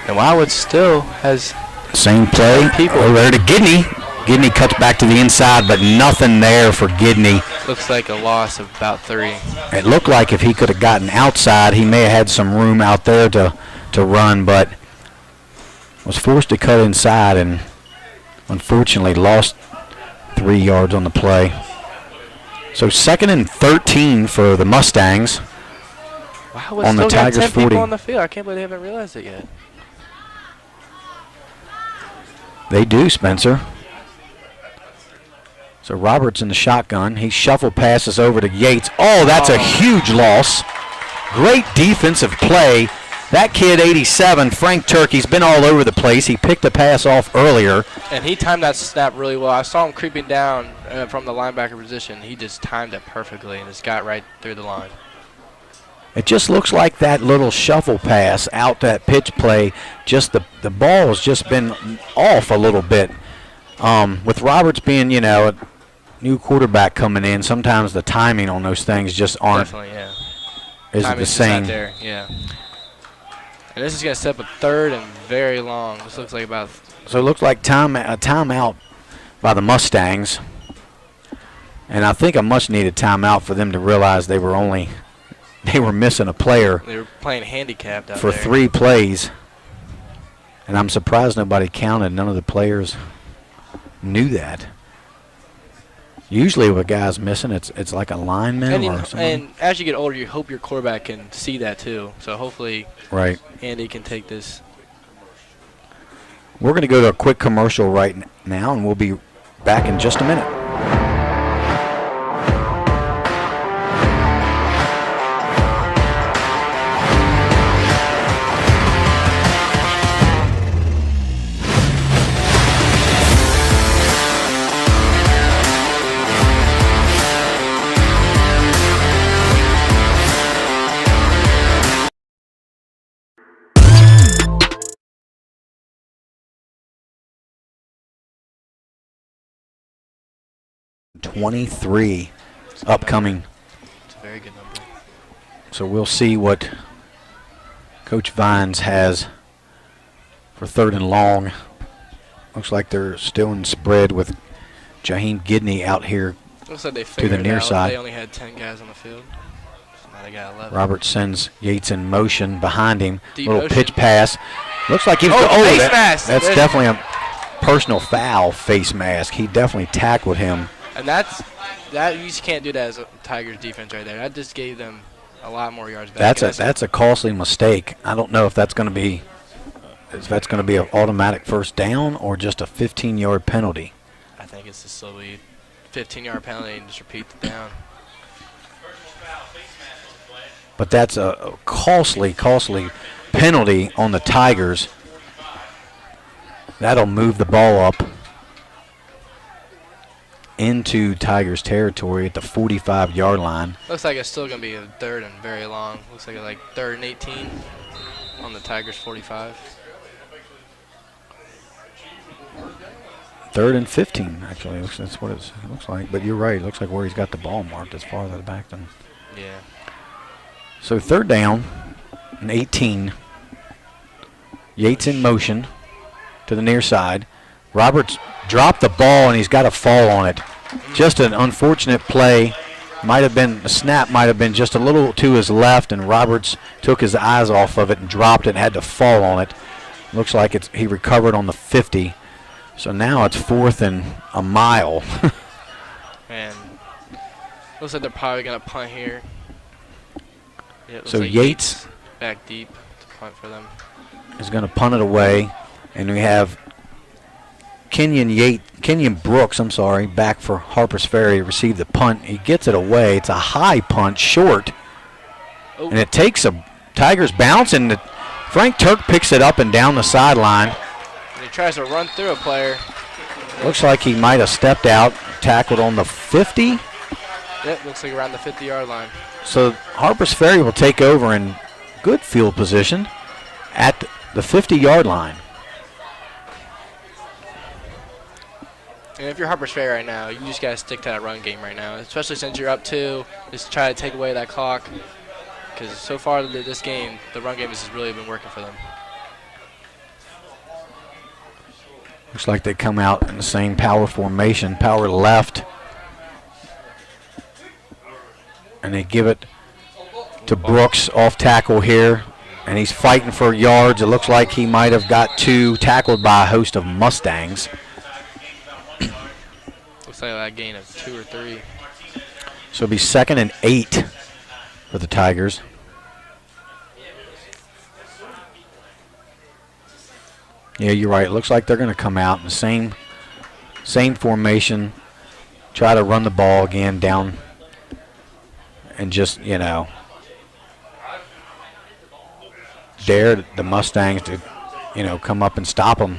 [SPEAKER 2] And Wildwood still has
[SPEAKER 1] same play.
[SPEAKER 2] People.
[SPEAKER 1] Over there to Gidney. Gidney cuts back to the inside, but nothing there for Gidney.
[SPEAKER 2] Looks like a loss of about 3.
[SPEAKER 1] It looked like if he could have gotten outside, he may have had some room out there to run, but was forced to cut inside and unfortunately lost 3 yards on the play. So 2nd and 13 for the Mustangs.
[SPEAKER 2] Wow,
[SPEAKER 1] on the Tigers'
[SPEAKER 2] 10
[SPEAKER 1] 40.
[SPEAKER 2] people on the field. I can't believe they haven't realized it yet.
[SPEAKER 1] They do, Spencer. So Roberts in the shotgun. He shuffle passes over to Yates. Oh, that's a huge loss. Great defensive play That kid, 87, Frank Turk, he's been all over the place. He picked the pass off earlier.
[SPEAKER 2] And he timed that snap really well. I saw him creeping down from the linebacker position. He just timed it perfectly and just got right through the line.
[SPEAKER 1] It just looks like that little shuffle pass out that pitch play, just the ball has just been off a little bit. With Roberts being, a new quarterback coming in, sometimes the timing on those things just aren't isn't the same.
[SPEAKER 2] Not there, yeah. And this is going to set up a third and very long. This looks like about.
[SPEAKER 1] So it looks like a timeout by the Mustangs. And I think a much-needed timeout for them to realize they were missing a player.
[SPEAKER 2] They were playing handicapped out
[SPEAKER 1] for
[SPEAKER 2] there.
[SPEAKER 1] 3 plays. And I'm surprised nobody counted. None of the players knew that. Usually if a guy's missing, it's like a lineman or something.
[SPEAKER 2] And as you get older, you hope your quarterback can see that too. So hopefully Andy can take this.
[SPEAKER 1] We're going to go to a quick commercial right now, and we'll be back in just a minute. .23 upcoming.
[SPEAKER 2] It's a very good number.
[SPEAKER 1] So we'll see what Coach Vines has for 3rd and long. Looks like they're still in spread with Jaheim Gidney out here
[SPEAKER 2] Looks like they
[SPEAKER 1] to the near side.
[SPEAKER 2] They only had 10 guys on the field. So now they got 11.
[SPEAKER 1] Robert sends Yates in motion behind him.
[SPEAKER 2] Deep
[SPEAKER 1] little
[SPEAKER 2] motion.
[SPEAKER 1] pitch pass. Looks like he was
[SPEAKER 2] face mask.
[SPEAKER 1] That's definitely a personal foul, face mask. He definitely tackled him.
[SPEAKER 2] And that you just can't do that as a Tigers defense right there. That just gave them a lot more yards back.
[SPEAKER 1] That's a costly mistake. I don't know if that's going to be an automatic first down or just a 15-yard penalty.
[SPEAKER 2] I think it's just slowly 15-yard penalty and just repeat the down.
[SPEAKER 1] But that's a costly penalty on the Tigers. That'll move the ball up into Tigers territory at the 45-yard line.
[SPEAKER 2] Looks like it's still going to be a 3rd and very long. Looks like 3rd and 18 on the Tigers 45.
[SPEAKER 1] 3rd and 15, actually. That's what it looks like. But you're right. It looks like where he's got the ball marked is farther back than.
[SPEAKER 2] Yeah.
[SPEAKER 1] So 3rd down and 18. Yates in motion to the near side. Roberts dropped the ball, and he's got a fall on it. Just an unfortunate play. The snap might have been just a little to his left, and Roberts took his eyes off of it and dropped it and had to fall on it. Looks like he recovered on the 50. So now it's 4th and a mile.
[SPEAKER 2] And looks like they're probably going to punt here. Yeah,
[SPEAKER 1] so
[SPEAKER 2] like
[SPEAKER 1] Yates
[SPEAKER 2] back deep to punt for them.
[SPEAKER 1] Is going to punt it away, and we have Kenyon Brooks, back for Harper's Ferry, received the punt. He gets it away. It's a high punt, short, and it takes a Tigers bounce, and Frank Turk picks it up and down the sideline.
[SPEAKER 2] And he tries to run through a player.
[SPEAKER 1] Looks like he might have stepped out, tackled on the 50.
[SPEAKER 2] Yep, looks like around the 50-yard line.
[SPEAKER 1] So Harper's Ferry will take over in good field position at the 50-yard line.
[SPEAKER 2] And if you're Harper's Ferry right now, you just got to stick to that run game right now, especially since you're up 2. Just try to take away that clock. Because so far this game, the run game has just really been working for them.
[SPEAKER 1] Looks like they come out in the same power formation, power left. And they give it to Brooks off tackle here. And he's fighting for yards. It looks like he might have got 2, tackled by a host of Mustangs.
[SPEAKER 2] Looks like that gain of 2 or 3.
[SPEAKER 1] So it'll be 2nd and 8 for the Tigers. Yeah, you're right. It looks like they're going to come out in the same formation, try to run the ball again down, and just dare the Mustangs to, come up and stop them.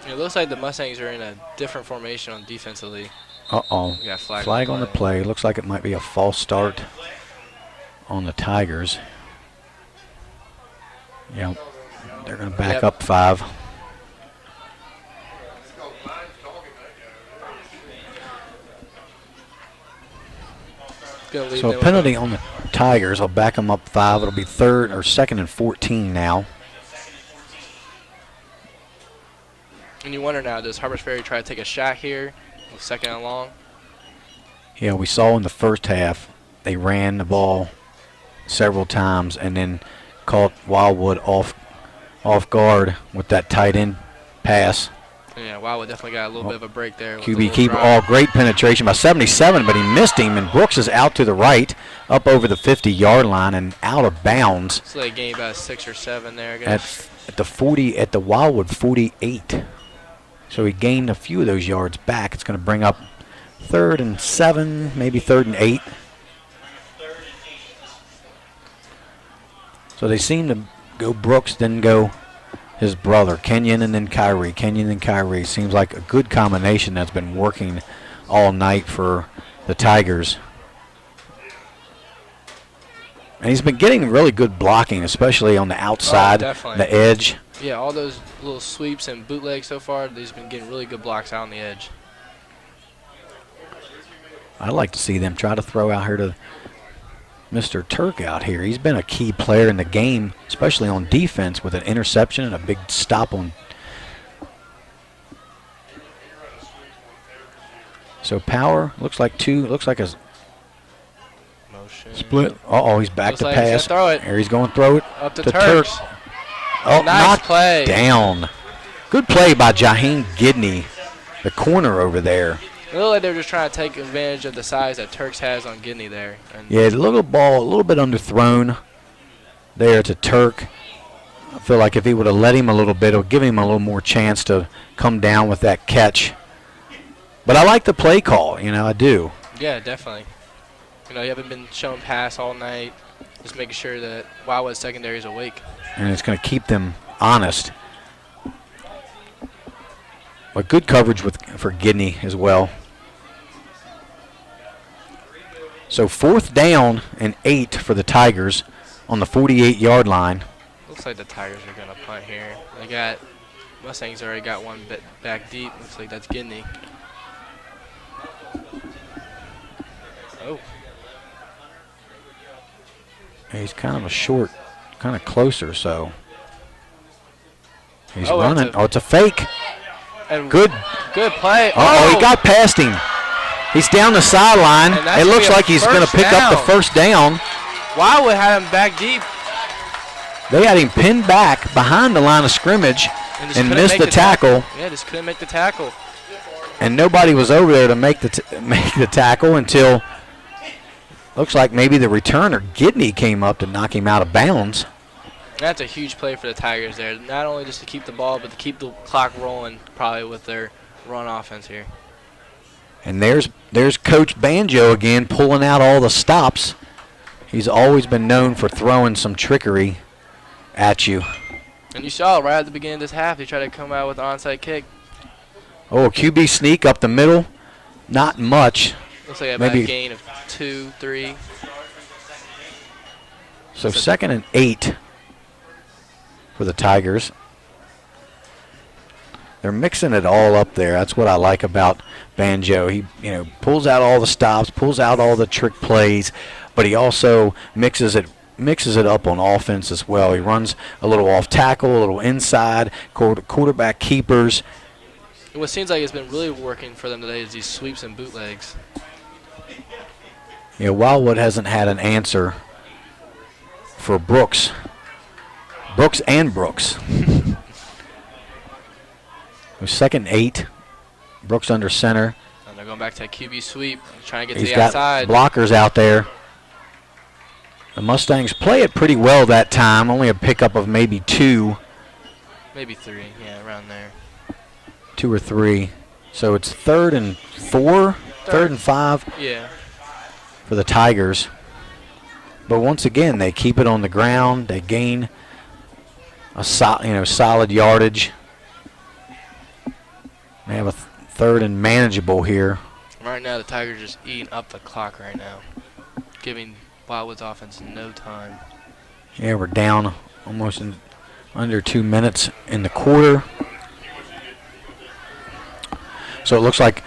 [SPEAKER 2] It looks like the Mustangs are in a different formation on defensively.
[SPEAKER 1] Uh-oh.
[SPEAKER 2] We got
[SPEAKER 1] Flag on the play. Looks like it might be a false start on the Tigers. Yep. They're going to back up 5. So a penalty on the Tigers. I'll back them up 5. It'll be 2nd and 14 now.
[SPEAKER 2] And you wonder now, does Harper's Ferry try to take a shot here, 2nd and long?
[SPEAKER 1] Yeah, we saw in the first half they ran the ball several times and then caught Wildwood off guard with that tight end pass.
[SPEAKER 2] Yeah, Wildwood definitely got a little bit of a break there.
[SPEAKER 1] QB keeper, great penetration by 77, but he missed him, and Brooks is out to the right, up over the 50-yard line and out of bounds.
[SPEAKER 2] So they gained about 6 or 7 there, I guess.
[SPEAKER 1] At the Wildwood 48. So he gained a few of those yards back. It's going to bring up 3rd and 7, maybe 3rd and 8. So they seem to go Brooks, then go his brother, Kenyon, and then Kyrie. Kenyon and Kyrie seems like a good combination that's been working all night for the Tigers. And he's been getting really good blocking, especially on the outside, the edge.
[SPEAKER 2] Yeah, all those little sweeps and bootlegs so far, he's been getting really good blocks out on the edge.
[SPEAKER 1] I'd like to see them try to throw out here to Mr. Turk out here. He's been a key player in the game, especially on defense, with an interception and a big stop on. So power looks like a
[SPEAKER 2] motion
[SPEAKER 1] split. He's back to pass.
[SPEAKER 2] He's throw it.
[SPEAKER 1] Here he's going to throw it
[SPEAKER 2] up to Turks.
[SPEAKER 1] Oh,
[SPEAKER 2] nice
[SPEAKER 1] knocked
[SPEAKER 2] play.
[SPEAKER 1] Down. Good play by Jaheim Gidney, the corner over there.
[SPEAKER 2] It looked like they were just trying to take advantage of the size that Turks has on Gidney there. And
[SPEAKER 1] yeah, the little ball, a little bit underthrown there to Turk. I feel like if he would have let him a little bit, it would give him a little more chance to come down with that catch. But I like the play call, I do.
[SPEAKER 2] Yeah, definitely. You haven't been shown pass all night. Just making sure that Wildwood secondary is awake.
[SPEAKER 1] And it's going to keep them honest. But good coverage for Gidney as well. So 4th down and 8 for the Tigers on the 48-yard line.
[SPEAKER 2] Looks like the Tigers are going to punt here. Mustangs already got one bit back deep. Looks like that's Gidney. Oh.
[SPEAKER 1] He's kind of a short, kind of closer, so. He's
[SPEAKER 2] Oh,
[SPEAKER 1] running.
[SPEAKER 2] it's a-
[SPEAKER 1] It's a fake.
[SPEAKER 2] And
[SPEAKER 1] Good.
[SPEAKER 2] Good play.
[SPEAKER 1] He got past him. He's down the sideline.
[SPEAKER 2] And that's
[SPEAKER 1] It looks
[SPEAKER 2] gonna be a
[SPEAKER 1] like he's going to
[SPEAKER 2] first
[SPEAKER 1] pick up the
[SPEAKER 2] down.
[SPEAKER 1] first down.
[SPEAKER 2] Wildwood had him back deep.
[SPEAKER 1] They had him pinned back behind the line of scrimmage
[SPEAKER 2] Just
[SPEAKER 1] and
[SPEAKER 2] couldn't
[SPEAKER 1] missed
[SPEAKER 2] make
[SPEAKER 1] the tackle.
[SPEAKER 2] Yeah, just couldn't make the tackle.
[SPEAKER 1] And nobody was over there to make the tackle until looks like maybe the returner Gidney came up to knock him out of bounds.
[SPEAKER 2] That's a huge play for the Tigers there. Not only just to keep the ball, but to keep the clock rolling probably with their run offense here.
[SPEAKER 1] And there's Coach Banjo again pulling out all the stops. He's always been known for throwing some trickery at you.
[SPEAKER 2] And you saw right at the beginning of this half, he tried to come out with an onside kick.
[SPEAKER 1] Oh, a QB sneak up the middle. Not much.
[SPEAKER 2] Looks like
[SPEAKER 1] Maybe
[SPEAKER 2] a gain of 2, 3.
[SPEAKER 1] So 2nd and 8 for the Tigers. They're mixing it all up there. That's what I like about Banjo. He, pulls out all the stops, pulls out all the trick plays, but he also mixes it up on offense as well. He runs a little off tackle, a little inside, quarterback keepers.
[SPEAKER 2] And what seems like it's been really working for them today is these sweeps and bootlegs.
[SPEAKER 1] Wildwood hasn't had an answer for Brooks. Brooks. 2nd and 8. Brooks under center.
[SPEAKER 2] And they're going back to a QB sweep, trying to get
[SPEAKER 1] He's
[SPEAKER 2] to the
[SPEAKER 1] got
[SPEAKER 2] outside.
[SPEAKER 1] blockers out there. The Mustangs play it pretty well that time. Only a pickup of maybe 2.
[SPEAKER 2] Maybe 3, yeah, around there.
[SPEAKER 1] 2 or 3. So it's 3rd and 4, 3rd and 5
[SPEAKER 2] Yeah.
[SPEAKER 1] for the Tigers. But once again, they keep it on the ground. They gain a solid yardage. They have a third and manageable here.
[SPEAKER 2] Right now, the Tigers just eating up the clock right now, giving Wildwood's offense no time.
[SPEAKER 1] Yeah, we're down almost in under 2 minutes in the quarter. So it looks like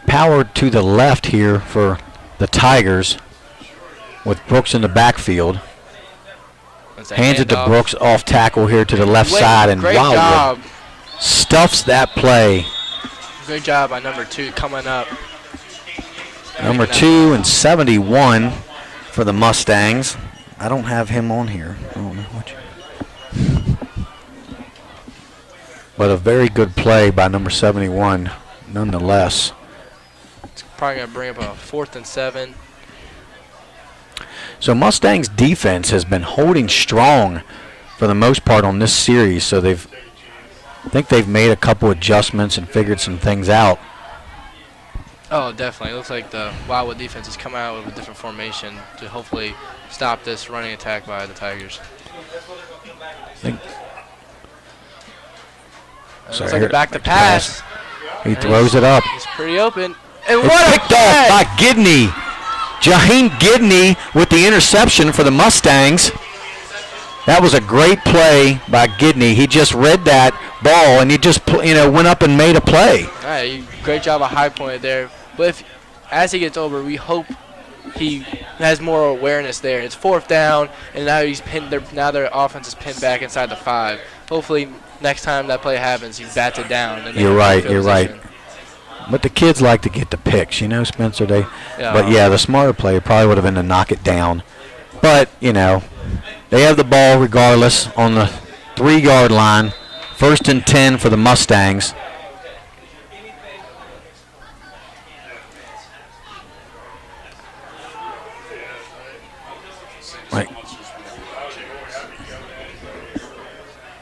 [SPEAKER 1] power to the left here for the Tigers with Brooks in the backfield. Hands it to Brooks off tackle here to the left side, and Wildwood stuffs that play.
[SPEAKER 2] Great job by number 2 coming up.
[SPEAKER 1] Number 2 and 71 for the Mustangs. I don't have him on here. I don't know which. But a very good play by number 71, nonetheless.
[SPEAKER 2] It's probably going to bring up a 4th and 7.
[SPEAKER 1] So Mustangs defense has been holding strong for the most part on this series. So I think they've made a couple adjustments and figured some things out.
[SPEAKER 2] Oh, definitely. It looks like the Wildwood defense has come out with a different formation to hopefully stop this running attack by the Tigers. Looks like a back to pass.
[SPEAKER 1] He throws it up.
[SPEAKER 2] He's pretty open. And
[SPEAKER 1] It's
[SPEAKER 2] what a
[SPEAKER 1] picked off by Gidney. Jaheem Gidney with the interception for the Mustangs. That was a great play by Gidney. He just read that ball and he just went up and made a play.
[SPEAKER 2] All right, great job of high point there. But as he gets over, we hope he has more awareness there. It's 4th down, and now he's pinned. Now their offense is pinned back inside the 5. Hopefully, next time that play happens, he bats it down. And
[SPEAKER 1] You're right. But the kids like to get the picks, Spencer. But the smarter play probably would have been to knock it down. But they have the ball regardless on the 3-yard line. 1st and 10 for the Mustangs. Right.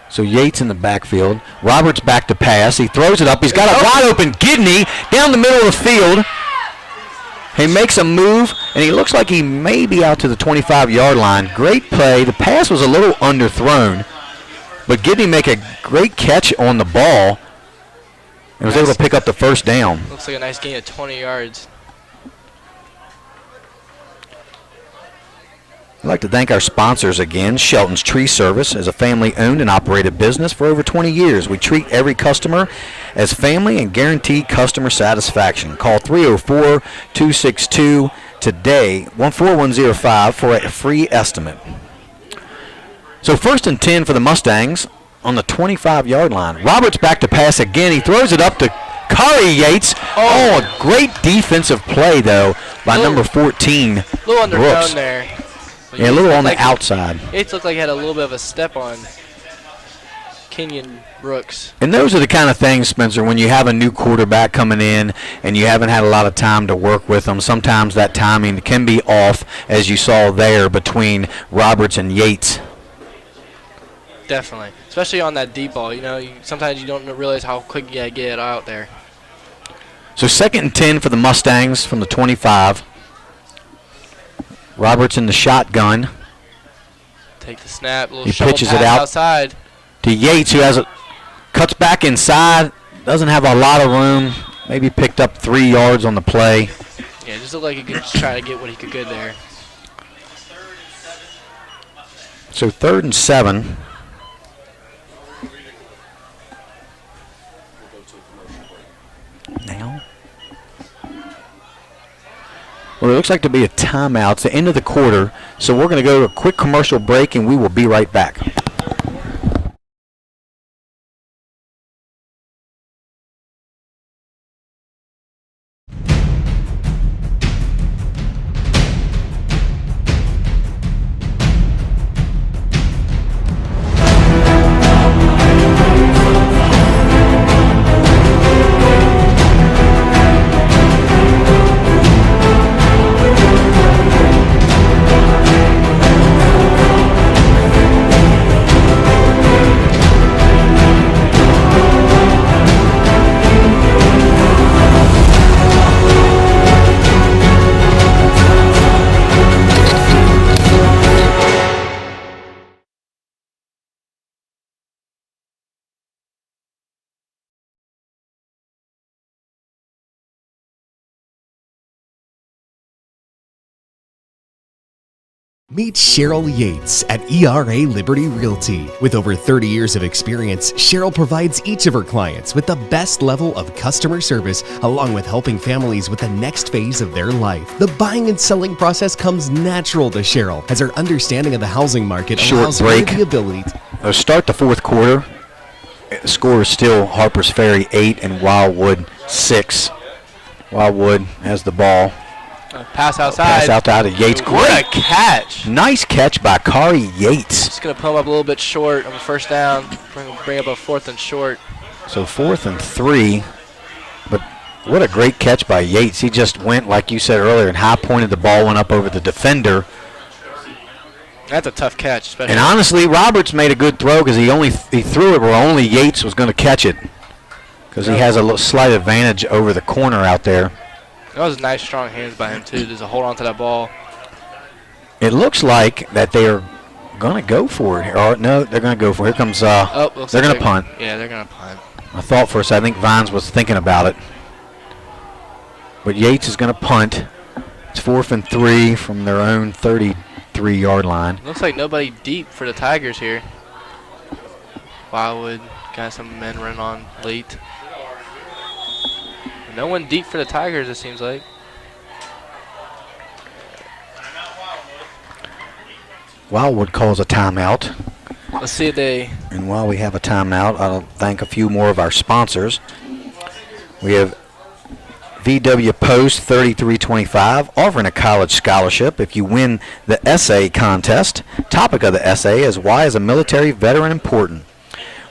[SPEAKER 1] So Yates in the backfield. Roberts back to pass. He throws it up. He's got a wide open Gidney down the middle of the field. He makes a move, and he looks like he may be out to the 25-yard line. Great play. The pass was a little underthrown, but Gidney make a great catch on the ball and was able to pick up the 1st down.
[SPEAKER 2] Looks like a nice gain of 20 yards.
[SPEAKER 1] I'd like to thank our sponsors again. Shelton's Tree Service is a family-owned and operated business for over 20 years. We treat every customer as family and guarantee customer satisfaction. Call 304-262 today, 14105 for a free estimate. So 1st and 10 for the Mustangs on the 25-yard line. Roberts back to pass again. He throws it up to Curry Yates. Oh, a great defensive play, though, by number 14,
[SPEAKER 2] A little underthrown
[SPEAKER 1] Brooks.
[SPEAKER 2] there.
[SPEAKER 1] Yeah, a little on the outside.
[SPEAKER 2] It looked like he had a little bit of a step on Kenyon Brooks.
[SPEAKER 1] And those are the kind of things, Spencer, when you have a new quarterback coming in and you haven't had a lot of time to work with them, sometimes that timing can be off, as you saw there between Roberts and Yates.
[SPEAKER 2] Definitely. Especially on that deep ball. Sometimes you don't realize how quick you gotta get it out there.
[SPEAKER 1] So 2nd and 10 for the Mustangs from the 25. Roberts in the shotgun.
[SPEAKER 2] Take the snap,
[SPEAKER 1] He pitches it out
[SPEAKER 2] outside
[SPEAKER 1] to Yates, who cuts back inside. Doesn't have a lot of room. Maybe picked up 3 yards on the play.
[SPEAKER 2] Yeah, it just looked like he could just try to get what he could get there.
[SPEAKER 1] So 3rd and 7. Now. Well, it looks like to be a timeout. It's the end of the quarter, so we're going to go to a quick commercial break, and we will be right back.
[SPEAKER 3] Meet Cheryl Yates at ERA Liberty Realty. With over 30 years of experience, Cheryl provides each of her clients with the best level of customer service, along with helping families with the next phase of their life. The buying and selling process comes natural to Cheryl, as her understanding of the housing market allows her the ability to
[SPEAKER 1] start the fourth quarter. The score is still Harper's Ferry 8 and Wildwood 6. Wildwood has the ball.
[SPEAKER 2] Pass outside.
[SPEAKER 1] Pass out to Yates.
[SPEAKER 2] What a catch.
[SPEAKER 1] Nice catch by Kari Yates.
[SPEAKER 2] Just going to pull him up a little bit short on the first down. Bring up a 4th and short.
[SPEAKER 1] So 4th and 3. But what a great catch by Yates. He just went, like you said earlier, and high pointed the ball, went up over the defender.
[SPEAKER 2] That's a tough catch. Especially.
[SPEAKER 1] And honestly, Roberts made a good throw because he threw it where only Yates was going to catch it. Because he has a little slight advantage over the corner out there.
[SPEAKER 2] That was nice, strong hands by him, too, just to hold on to that ball.
[SPEAKER 1] It looks like that they are going to go for it. Or no, they're going to go for it. Here comes, they're going to punt.
[SPEAKER 2] Yeah, they're going to punt.
[SPEAKER 1] I thought for a second, I think Vines was thinking about it. But Yates is going to punt. It's 4th and 3 from their own 33-yard line.
[SPEAKER 2] Looks like nobody deep for the Tigers here. Wildwood got some men running on late. No one deep for the Tigers, it seems like.
[SPEAKER 1] Wildwood calls a timeout.
[SPEAKER 2] Let's see if they...
[SPEAKER 1] And while we have a timeout, I'll thank a few more of our sponsors. We have VW Post 3325 offering a college scholarship if you win the essay contest. Topic of the essay is why is a military veteran important?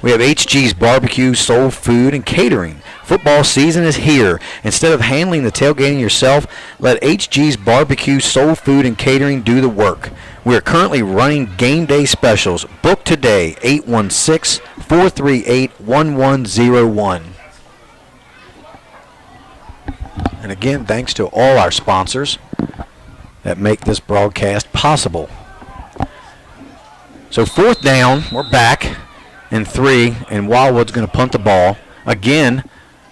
[SPEAKER 1] We have HG's Barbecue, Soul Food, and Catering. Football season is here. Instead of handling the tailgating yourself, let HG's Barbecue, Soul Food, and Catering do the work. We are currently running game day specials. Book today, 816-438-1101. And again, thanks to all our sponsors that make this broadcast possible. So 4th down, we're back. And 3, and Wildwood's going to punt the ball. Again,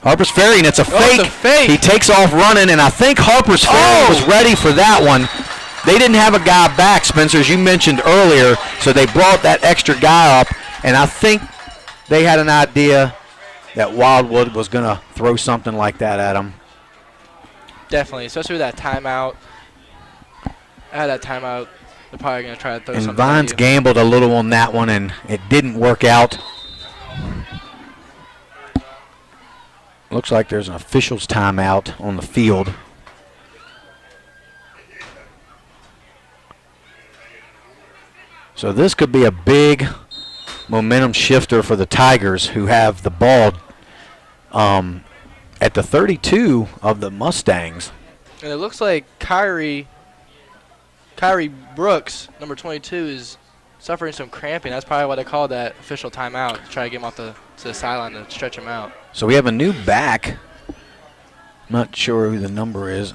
[SPEAKER 1] Harper's Ferry, and it's a fake.
[SPEAKER 2] It's a fake.
[SPEAKER 1] He takes off running, and I think Harper's Ferry was ready for that one. They didn't have a guy back, Spencer, as you mentioned earlier, so they brought that extra guy up, and I think they had an idea that Wildwood was going to throw something like that at him.
[SPEAKER 2] Definitely, especially with that timeout. Out of that timeout, they're probably going to try to throw something.
[SPEAKER 1] And Vines gambled a little on that one, and it didn't work out. Looks like there's an official's timeout on the field. So this could be a big momentum shifter for the Tigers, who have the ball at the 32 of the Mustangs.
[SPEAKER 2] And it looks like Kyrie Brooks, number 22, is suffering some cramping. That's probably why they called that official timeout, to try to get him off to the sideline to stretch him out.
[SPEAKER 1] So we have a new back. Not sure who the number is.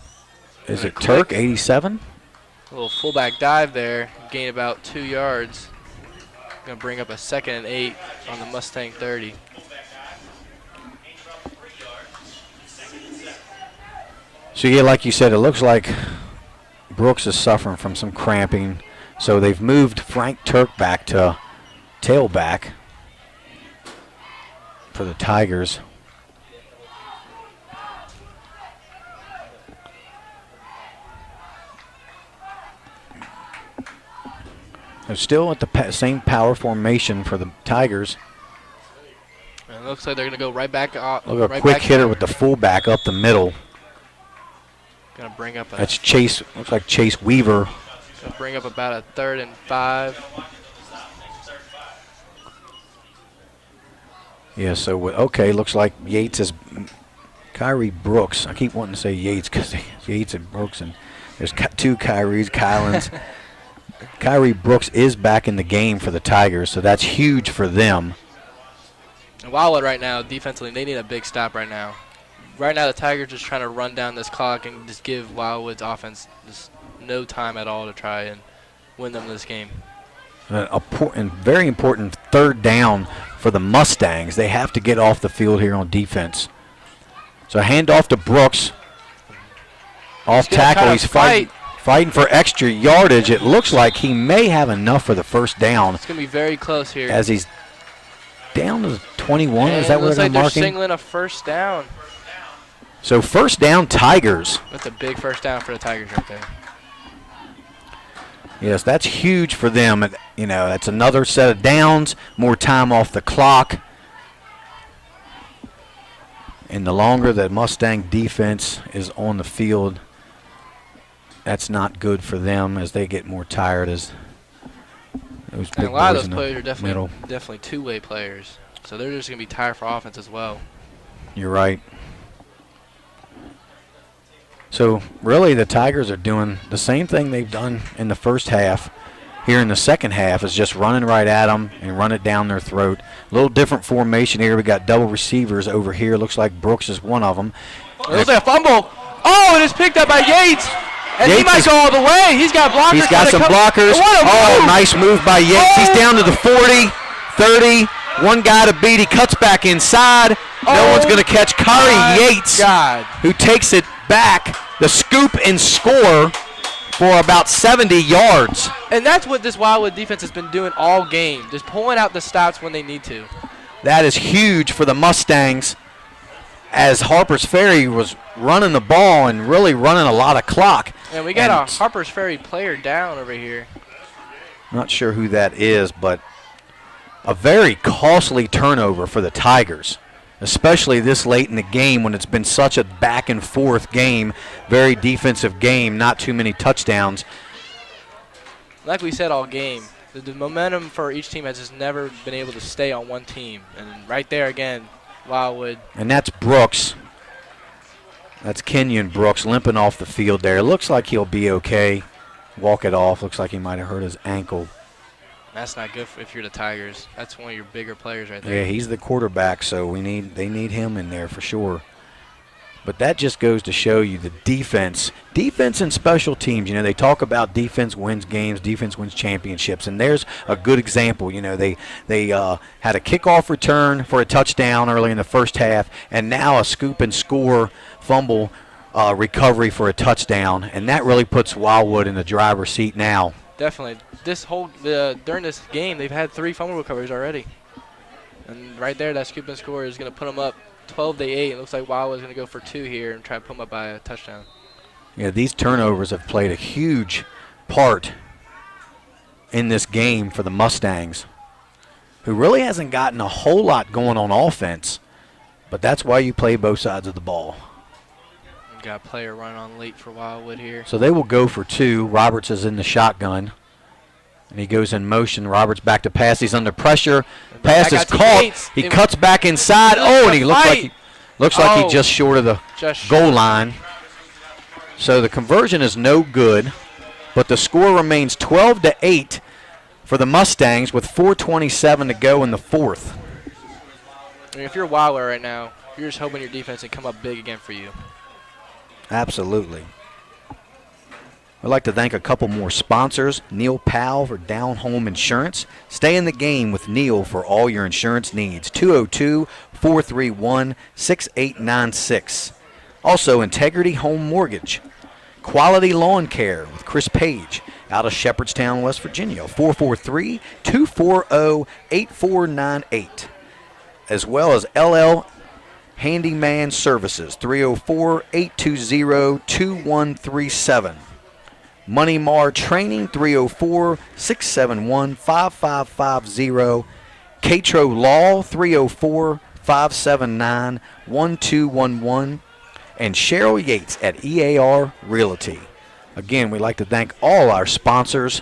[SPEAKER 1] Is it Turk, 87?
[SPEAKER 2] A little fullback dive there, gain about 2 yards. Going to bring up a 2nd and 8 on the Mustang 30.
[SPEAKER 1] So yeah, like you said, it looks like Brooks is suffering from some cramping. So they've moved Frank Turk back to tailback for the Tigers. They're still at the same power formation for the Tigers.
[SPEAKER 2] And it looks like they're going to go right back up.
[SPEAKER 1] Look at a quick hitter with the fullback up the middle.
[SPEAKER 2] Going to bring up a...
[SPEAKER 1] That's Chase. Looks like Chase Weaver.
[SPEAKER 2] Going to bring up about a 3rd and 5.
[SPEAKER 1] Yeah, so, okay, looks like Yates is Kyrie Brooks. I keep wanting to say Yates because Yates and Brooks, and there's 2 Kyries, Kylans. Kyrie Brooks is back in the game for the Tigers, so that's huge for them.
[SPEAKER 2] And Wildwood right now, defensively, they need a big stop right now. Right now, the Tigers just trying to run down this clock and just give Wildwood's offense just no time at all to try and win them this game.
[SPEAKER 1] And very important 3rd down for the Mustangs. They have to get off the field here on defense. So hand off to Brooks. Off tackle, he's fighting fighting for extra yardage. It looks like he may have enough for the first down.
[SPEAKER 2] It's going to be very close here.
[SPEAKER 1] As he's down to 21.
[SPEAKER 2] And
[SPEAKER 1] is that
[SPEAKER 2] it
[SPEAKER 1] where
[SPEAKER 2] looks
[SPEAKER 1] they're
[SPEAKER 2] like they're
[SPEAKER 1] marking?
[SPEAKER 2] singling a first down.
[SPEAKER 1] So first down, Tigers.
[SPEAKER 2] That's a big first down for the Tigers right there.
[SPEAKER 1] Yes, that's huge for them. You know, that's another set of downs, more time off the clock. And the longer the Mustang defense is on the field, that's not good for them as they get more tired as those big
[SPEAKER 2] And a lot
[SPEAKER 1] boys
[SPEAKER 2] of
[SPEAKER 1] in
[SPEAKER 2] those
[SPEAKER 1] the
[SPEAKER 2] players are
[SPEAKER 1] middle.
[SPEAKER 2] definitely two-way players. So they're just going to be tired for offense as well.
[SPEAKER 1] You're right. So really the Tigers are doing the same thing they've done in the first half. Here in the second half is just running right at them and run it down their throat. A little different formation here. We got double receivers over here. Looks like Brooks is one of them.
[SPEAKER 2] It looks like a fumble. Oh, it is picked up by Yates. And he
[SPEAKER 1] Yates
[SPEAKER 2] might go all the way. He's got blockers.
[SPEAKER 1] He's got some blockers. Oh, nice move by Yates. He's down to the 40, 30. One guy to beat. He cuts back inside. No one's going to catch Kari Yates, who takes it back. The scoop and score for about 70 yards.
[SPEAKER 2] And that's what this Wildwood defense has been doing all game, just pulling out the stops when they need to.
[SPEAKER 1] That is huge for the Mustangs, as Harper's Ferry was running the ball and really running a lot of clock.
[SPEAKER 2] And we got a Harper's Ferry player down over here.
[SPEAKER 1] Not sure who that is, but a very costly turnover for the Tigers, especially this late in the game when it's been such a back and forth game, very defensive game, not too many touchdowns.
[SPEAKER 2] Like we said all game, the momentum for each team has just never been able to stay on one team. And right there again, Wildwood.
[SPEAKER 1] And that's Brooks. That's Kenyon Brooks limping off the field there. Looks like he'll be okay. Walk it off. Looks like he might have hurt his ankle.
[SPEAKER 2] That's not good if you're the Tigers. That's one of your bigger players right there.
[SPEAKER 1] Yeah, he's the quarterback, so they need him in there for sure. But that just goes to show you the defense and special teams. You know, they talk about defense wins games, defense wins championships, and there's a good example. You know, they had a kickoff return for a touchdown early in the first half, and now a scoop and score fumble recovery for a touchdown, and that really puts Wildwood in the driver's seat now.
[SPEAKER 2] Definitely. During this game, they've had 3 fumble recoveries already. And right there, that scoop and score is going to put them up 12-8. It looks like Wildwood's going to go for 2 here and try to put them up by a touchdown.
[SPEAKER 1] Yeah, these turnovers have played a huge part in this game for the Mustangs, who really hasn't gotten a whole lot going on offense, but that's why you play both sides of the ball.
[SPEAKER 2] We've got a player running on late for Wildwood here.
[SPEAKER 1] So they will go for 2. Roberts is in the shotgun, and he goes in motion. Roberts back to pass. He's under pressure. Pass is caught. He cuts back inside. Oh, and he looks like he just short of the goal line. So the conversion is no good, but the score remains 12-8 for the Mustangs with 4:27 to go in the fourth.
[SPEAKER 2] I mean, if you're Wildwood right now, you're just hoping your defense can come up big again for you.
[SPEAKER 1] Absolutely. I'd like to thank a couple more sponsors. Neil Powell for Down Home Insurance. Stay in the game with Neil for all your insurance needs. 202-431-6896. Also, Integrity Home Mortgage. Quality Lawn Care with Chris Page out of Shepherdstown, West Virginia. 443-240-8498. As well as LL Handyman Services. 304-820-2137. Money Mar Training, 304-671-5550. Catro Law, 304-579-1211. And Cheryl Yates at EAR Realty. Again, we'd like to thank all our sponsors,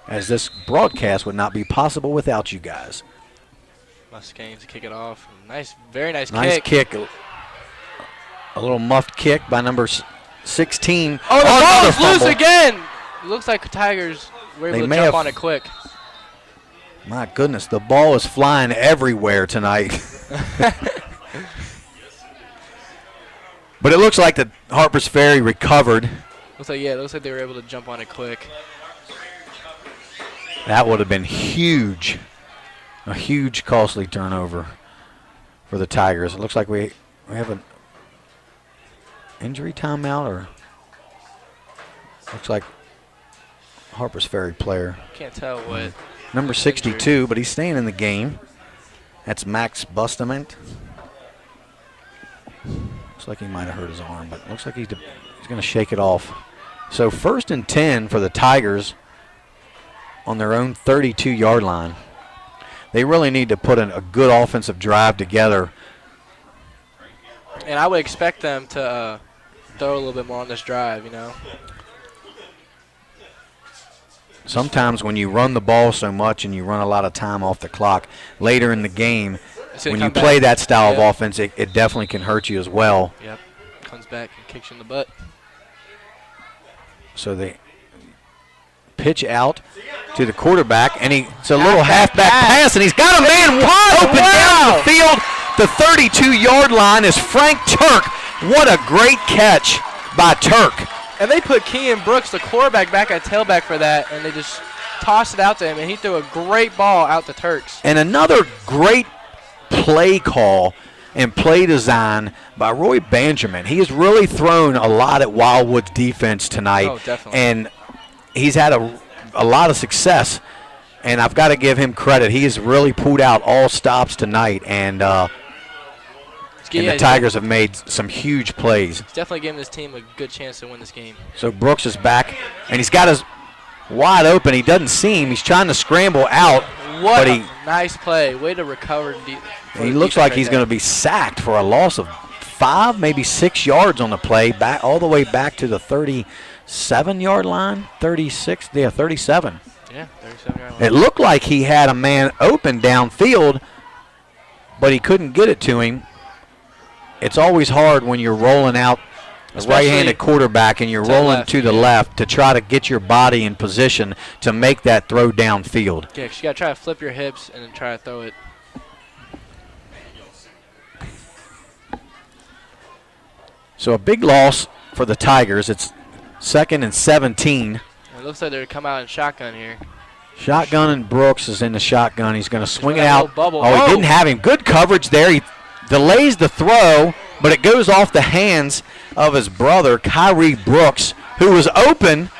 [SPEAKER 1] as this broadcast would not be possible without you guys.
[SPEAKER 2] Mustangs to kick it off. Nice, very nice kick.
[SPEAKER 1] Nice kick. A little muffed kick by number 16.
[SPEAKER 2] Oh, the ball is loose again. It looks like the Tigers were able to jump on it quick.
[SPEAKER 1] My goodness, the ball is flying everywhere tonight. But it looks like the Harper's Ferry recovered.
[SPEAKER 2] Looks like they were able to jump on it quick.
[SPEAKER 1] That would have been huge. A huge, costly turnover for the Tigers. It looks like we have a injury timeout, or looks like Harper's Ferry player.
[SPEAKER 2] Can't tell what.
[SPEAKER 1] Number 62, but he's staying in the game. That's Max Bustamante. Looks like he might have hurt his arm, but looks like he's going to shake it off. So 1st and 10 for the Tigers on their own 32-yard line. They really need to put a good offensive drive together.
[SPEAKER 2] And I would expect them to throw a little bit more on this drive, you know.
[SPEAKER 1] Sometimes when you run the ball so much and you run a lot of time off the clock, later in the game, when you play that style of offense, it definitely can hurt you as well.
[SPEAKER 2] Yep. Comes back and kicks you in the butt.
[SPEAKER 1] So they pitch out to the quarterback, and it's a little halfback pass, and he's got a man wide open down the field. The 32-yard line is Frank Turk. What a great catch by Turk.
[SPEAKER 2] And they put Kean Brooks, the quarterback, back at tailback for that, and they just tossed it out to him, and he threw a great ball out to Turks.
[SPEAKER 1] And another great play call and play design by Roy Benjamin. He has really thrown a lot at Wildwood's defense tonight.
[SPEAKER 2] Oh, definitely.
[SPEAKER 1] And he's had a lot of success, and I've got to give him credit. He has really pulled out all stops tonight, and the Tigers have made some huge plays.
[SPEAKER 2] It's definitely giving this team a good chance to win this game.
[SPEAKER 1] So Brooks is back, and he's got his wide open. He doesn't see him. He's trying to scramble out.
[SPEAKER 2] What a nice play. Way to recover.
[SPEAKER 1] He looks like he's going to be sacked for a loss of 5, maybe 6 yards on the play, back all the way back to the 37-yard line, 36, 37.
[SPEAKER 2] Yeah, 37-yard line.
[SPEAKER 1] It looked like he had a man open downfield, but he couldn't get it to him. It's always hard when you're rolling out a right-handed quarterback and you're rolling to the left to try to get your body in position to make that throw downfield.
[SPEAKER 2] Yeah, 'cause you got to try to flip your hips and then try to throw it.
[SPEAKER 1] So a big loss for the Tigers. It's 2nd and 17.
[SPEAKER 2] It looks like they're come out in shotgun here.
[SPEAKER 1] Shotgun, and Brooks is in the shotgun. He's going to swing it out.
[SPEAKER 2] Bubble.
[SPEAKER 1] Oh, he didn't have him. Good coverage there. He delays the throw, but it goes off the hands of his brother, Kyrie Brooks, who was open,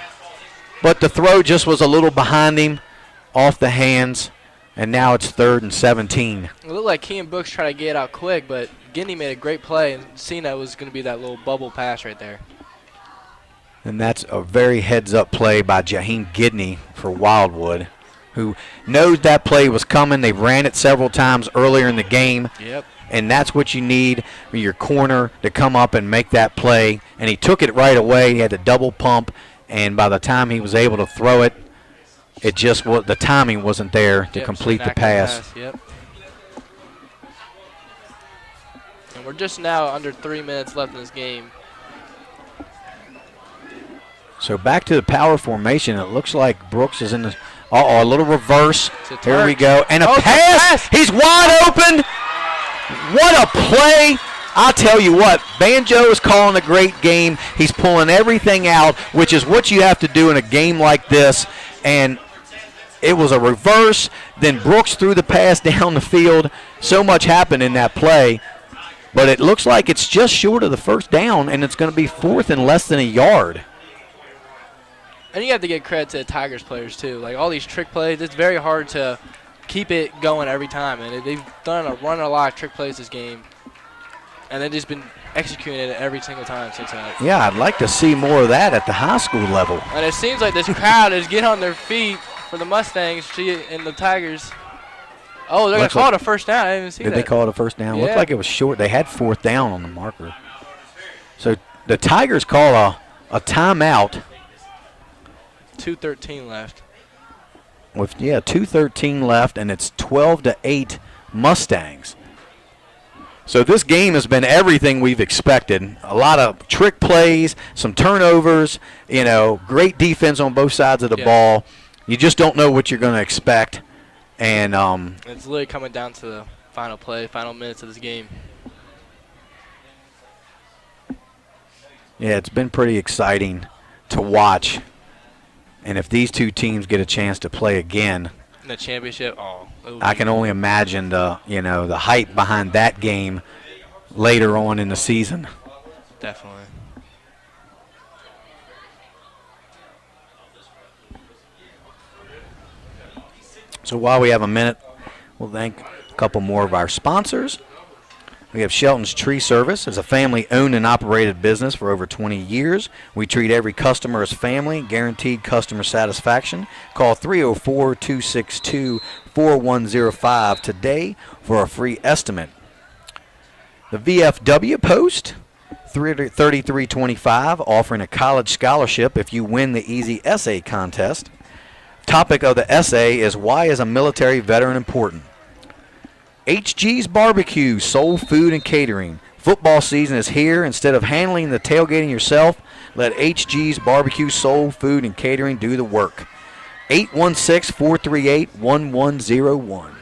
[SPEAKER 1] but the throw just was a little behind him, off the hands, and now it's 3rd and 17.
[SPEAKER 2] It looked like Kean Brooks tried to get it out quick, but Guinea made a great play, and seeing that was going to be that little bubble pass right there.
[SPEAKER 1] And that's a very heads-up play by Jaheim Gidney for Wildwood, who knows that play was coming. They ran it several times earlier in the game.
[SPEAKER 2] Yep.
[SPEAKER 1] And that's what you need for your corner to come up and make that play. And he took it right away. He had the double pump, and by the time he was able to throw it, it just was, the timing wasn't there to complete the pass.
[SPEAKER 2] Yep. And we're just now under 3 minutes left in this game.
[SPEAKER 1] So back to the power formation. It looks like Brooks is in the a little reverse. Here we go. And a pass. He's wide open. What a play. I'll tell you what, Banjo is calling a great game. He's pulling everything out, which is what you have to do in a game like this. And it was a reverse. Then Brooks threw the pass down the field. So much happened in that play. But it looks like it's just short of the first down, and it's going to be 4th and less than a yard.
[SPEAKER 2] And you have to give credit to the Tigers players, too. Like, all these trick plays, it's very hard to keep it going every time. And they've run a lot of trick plays this game. And they've just been executing it every single time since that.
[SPEAKER 1] Yeah, I'd like to see more of that at the high school level.
[SPEAKER 2] And it seems like this crowd is getting on their feet for the Mustangs and the Tigers. Oh, they're going to call it a first down. I didn't even see that.
[SPEAKER 1] Did they call it a first down?
[SPEAKER 2] Yeah.
[SPEAKER 1] Looked like it was short. They had 4th down on the marker. So the Tigers call a timeout.
[SPEAKER 2] 2:13 left.
[SPEAKER 1] With 2:13 left, and it's 12-8 Mustangs. So this game has been everything we've expected. A lot of trick plays, some turnovers, great defense on both sides of the ball. You just don't know what you're going to expect. And
[SPEAKER 2] it's literally coming down to the final play, final minutes of this game.
[SPEAKER 1] Yeah, it's been pretty exciting to watch. And if these two teams get a chance to play again,
[SPEAKER 2] in the championship,
[SPEAKER 1] I can only imagine the hype behind that game later on in the season.
[SPEAKER 2] Definitely.
[SPEAKER 1] So while we have a minute, we'll thank a couple more of our sponsors. We have Shelton's Tree Service. As a family-owned and operated business for over 20 years, we treat every customer as family, guaranteed customer satisfaction. Call 304-262-4105 today for a free estimate. The VFW Post, 3325, offering a college scholarship if you win the Easy Essay Contest. Topic of the essay is, why is a military veteran important? HG's Barbecue, Soul Food and Catering. Football season is here. Instead of handling the tailgating yourself, let HG's Barbecue, Soul Food and Catering do the work. 816-438-1101.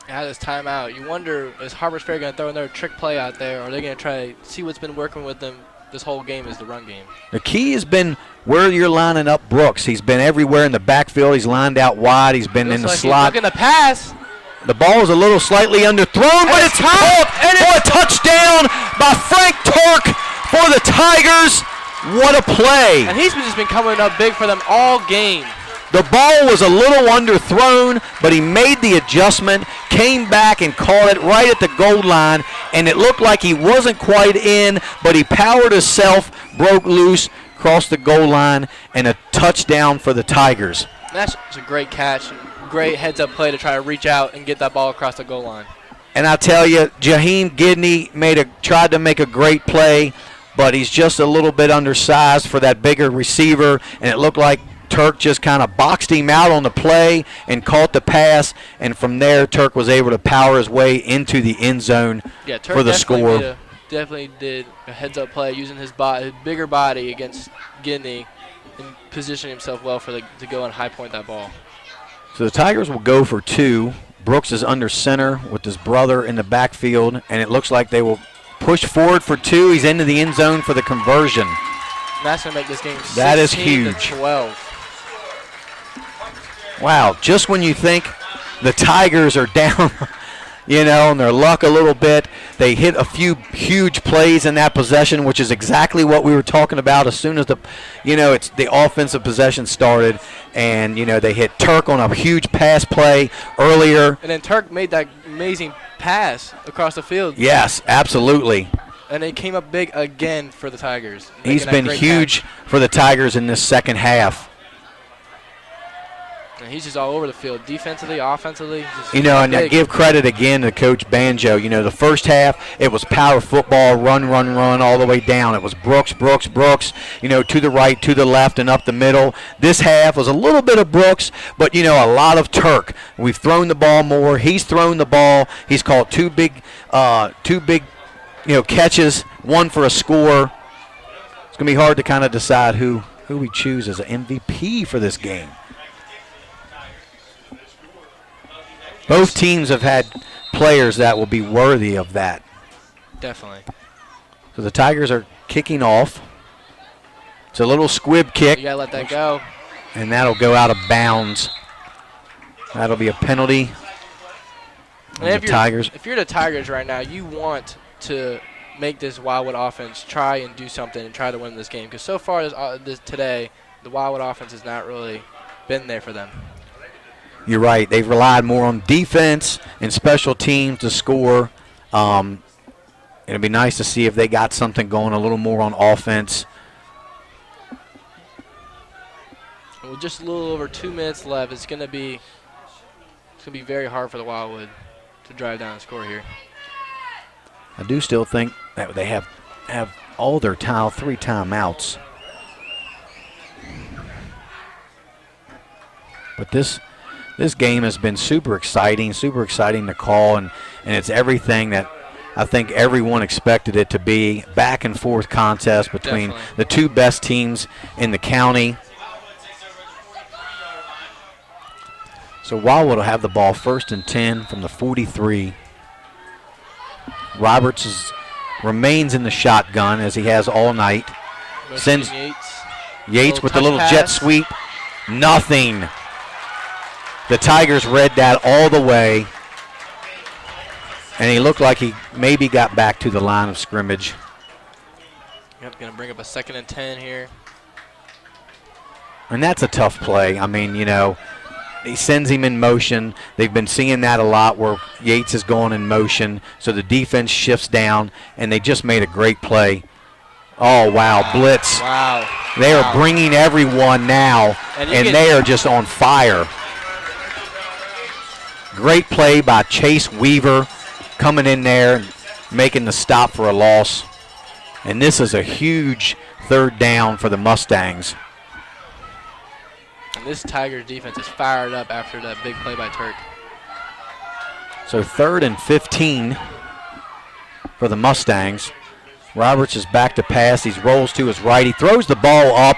[SPEAKER 2] Out this timeout, you wonder, is Harper's Ferry going to throw another trick play out there, or are they going to try to see what's been working with them this whole game is the run game?
[SPEAKER 1] The key has been where you're lining up Brooks. He's been everywhere in the backfield. He's lined out wide. He's been in the slot.
[SPEAKER 2] He's looking to pass.
[SPEAKER 1] The ball is a little slightly underthrown, but it's caught for a touchdown by Frank Turk for the Tigers. What a play.
[SPEAKER 2] And he's just been coming up big for them all game.
[SPEAKER 1] The ball was a little underthrown, but he made the adjustment, came back and caught it right at the goal line, and it looked like he wasn't quite in, but he powered himself, broke loose, crossed the goal line, and a touchdown for the Tigers.
[SPEAKER 2] That's a great catch. Great heads-up play to try to reach out and get that ball across the goal line.
[SPEAKER 1] And I tell you, Jaheim Gidney tried to make a great play, but he's just a little bit undersized for that bigger receiver, and it looked like Turk just kind of boxed him out on the play and caught the pass, and from there Turk was able to power his way into the end zone for the score.
[SPEAKER 2] Definitely did a heads-up play using his bigger body against Gidney and positioning himself well to go and high point that ball.
[SPEAKER 1] So the Tigers will go for two. Brooks is under center with his brother in the backfield, and it looks like they will push forward for two. He's into the end zone for the conversion.
[SPEAKER 2] And that's going to make this game 16
[SPEAKER 1] that is huge.
[SPEAKER 2] to 12.
[SPEAKER 1] Wow, just when you think the Tigers are down, and their luck a little bit, they hit a few huge plays in that possession, which is exactly what we were talking about as soon as it's the offensive possession started, and they hit Turk on a huge pass play earlier.
[SPEAKER 2] And then Turk made that amazing pass across the field.
[SPEAKER 1] Yes, absolutely.
[SPEAKER 2] And they came up big again for the Tigers.
[SPEAKER 1] He's been huge for the Tigers in this second half.
[SPEAKER 2] And he's just all over the field, defensively, offensively.
[SPEAKER 1] And I give credit again to Coach Banjo. The first half, it was power football, run, all the way down. It was Brooks, to the right, to the left, and up the middle. This half was a little bit of Brooks, but, a lot of Turk. We've thrown the ball more. He's thrown the ball. He's caught two big, catches, one for a score. It's going to be hard to kind of decide who we choose as an MVP for this game. Both teams have had players that will be worthy of that.
[SPEAKER 2] Definitely.
[SPEAKER 1] So the Tigers are kicking off. It's a little squib kick.
[SPEAKER 2] You got to let that go.
[SPEAKER 1] And that'll go out of bounds. That'll be a penalty.
[SPEAKER 2] And
[SPEAKER 1] the Tigers.
[SPEAKER 2] If you're the Tigers right now, you want to make this Wildwood offense try and do something and try to win this game. Because so far today, the Wildwood offense has not really been there for them.
[SPEAKER 1] You're right. They've relied more on defense and special teams to score. It'll be nice to see if they got something going a little more on offense.
[SPEAKER 2] With just a little over 2 minutes left, it's going to be very hard for the Wildwood to drive down and score here.
[SPEAKER 1] I do still think that they have all their 3 timeouts. But this game has been super exciting to call, and it's everything that I think everyone expected it to be. Back and forth contest between the two best teams in the county. So Wildwood will have the ball 1st and 10 from the 43. Roberts remains in the shotgun as he has all night. Sends Yates with the little jet sweep. Nothing. The Tigers read that all the way, and he looked like he maybe got back to the line of scrimmage.
[SPEAKER 2] Yep, going to bring up a 2nd and 10 here.
[SPEAKER 1] And that's a tough play. I mean, he sends him in motion. They've been seeing that a lot where Yates is going in motion, so the defense shifts down, and they just made a great play. Oh, wow, blitz.
[SPEAKER 2] Wow.
[SPEAKER 1] They are bringing everyone now, and they are just on fire. Great play by Chase Weaver coming in there and making the stop for a loss. And this is a huge third down for the Mustangs.
[SPEAKER 2] And this Tigers defense is fired up after that big play by Turk.
[SPEAKER 1] So 3rd and 15 for the Mustangs. Roberts is back to pass. He rolls to his right. He throws the ball up.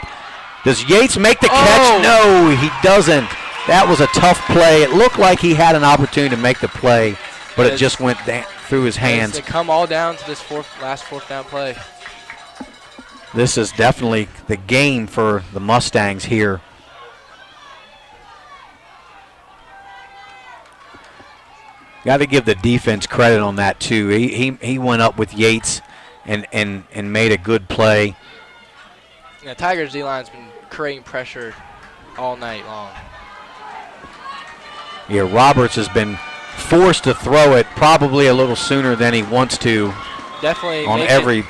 [SPEAKER 1] Does Yates make the catch? No, he doesn't. That was a tough play. It looked like he had an opportunity to make the play, but it just went through his hands.
[SPEAKER 2] They come all down to this last fourth down play.
[SPEAKER 1] This is definitely the game for the Mustangs here. Got to give the defense credit on that too. He went up with Yates and made a good play.
[SPEAKER 2] Yeah, Tigers D-line's been creating pressure all night long.
[SPEAKER 1] Yeah, Roberts has been forced to throw it probably a little sooner than he wants to.
[SPEAKER 2] Definitely
[SPEAKER 1] on every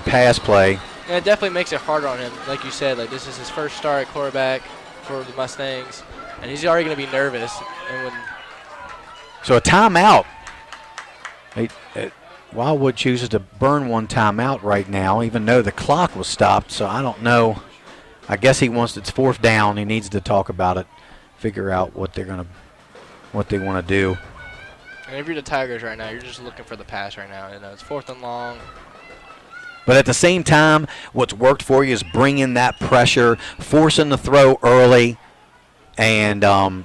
[SPEAKER 1] pass play.
[SPEAKER 2] And it definitely makes it harder on him, like you said. Like, this is his first start at quarterback for the Mustangs, and he's already going to be nervous. And
[SPEAKER 1] so a timeout. Wildwood chooses to burn one timeout right now, even though the clock was stopped. So I don't know. I guess he wants it's 4th down. He needs to talk about it, figure out what they want to do.
[SPEAKER 2] And if you're the Tigers right now, you're just looking for the pass right now. You know, it's 4th and long.
[SPEAKER 1] But at the same time, what's worked for you is bringing that pressure, forcing the throw early, and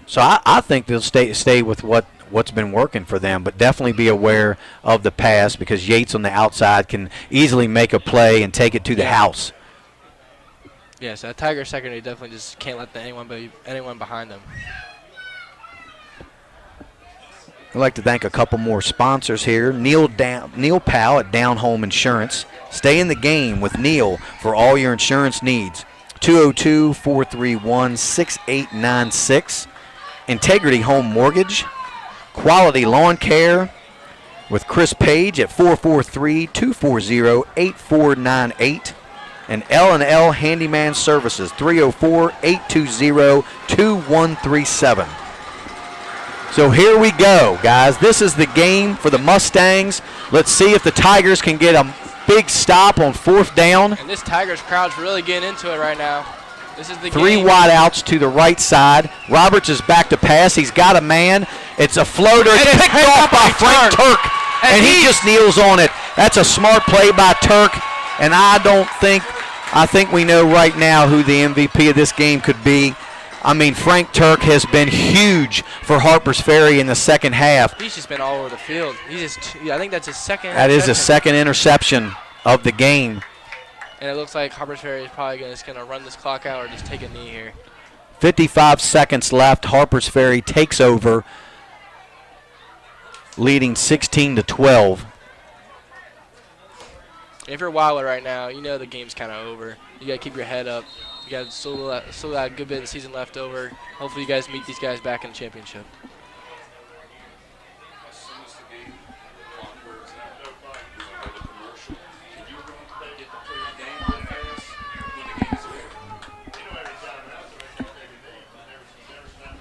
[SPEAKER 1] so I think they'll stay with what's been working for them, but definitely be aware of the pass because Yates on the outside can easily make a play and take it to the house.
[SPEAKER 2] Yeah, so that Tiger secondary definitely just can't let anyone behind them.
[SPEAKER 1] I'd like to thank a couple more sponsors here. Neil Powell at Down Home Insurance. Stay in the game with Neil for all your insurance needs. 202-431-6896. Integrity Home Mortgage. Quality Lawn Care with Chris Page at 443-240-8498. And L&L Handyman Services, 304-820-2137. So here we go, guys. This is the game for the Mustangs. Let's see if the Tigers can get a big stop on 4th down.
[SPEAKER 2] And this Tigers crowd's really getting into it right now. This is the
[SPEAKER 1] 3
[SPEAKER 2] game.
[SPEAKER 1] wide outs to the right side. Roberts is back to pass. He's got a man. It's a floater. It's picked off by Frank Turk. And he just kneels on it. That's a smart play by Turk. And I think we know right now who the MVP of this game could be. I mean, Frank Turk has been huge for Harper's Ferry in the second half.
[SPEAKER 2] He's just been all over the field. I think that's his second.
[SPEAKER 1] That is his second interception of the game.
[SPEAKER 2] And it looks like Harper's Ferry is probably just going to run this clock out or just take a knee here.
[SPEAKER 1] 55 seconds left. Harper's Ferry takes over, leading 16-12.
[SPEAKER 2] If you're Wildwood right now, you know the game's kind of over. You got to keep your head up. You got still a good bit of the season left over. Hopefully you guys meet these guys back in the championship.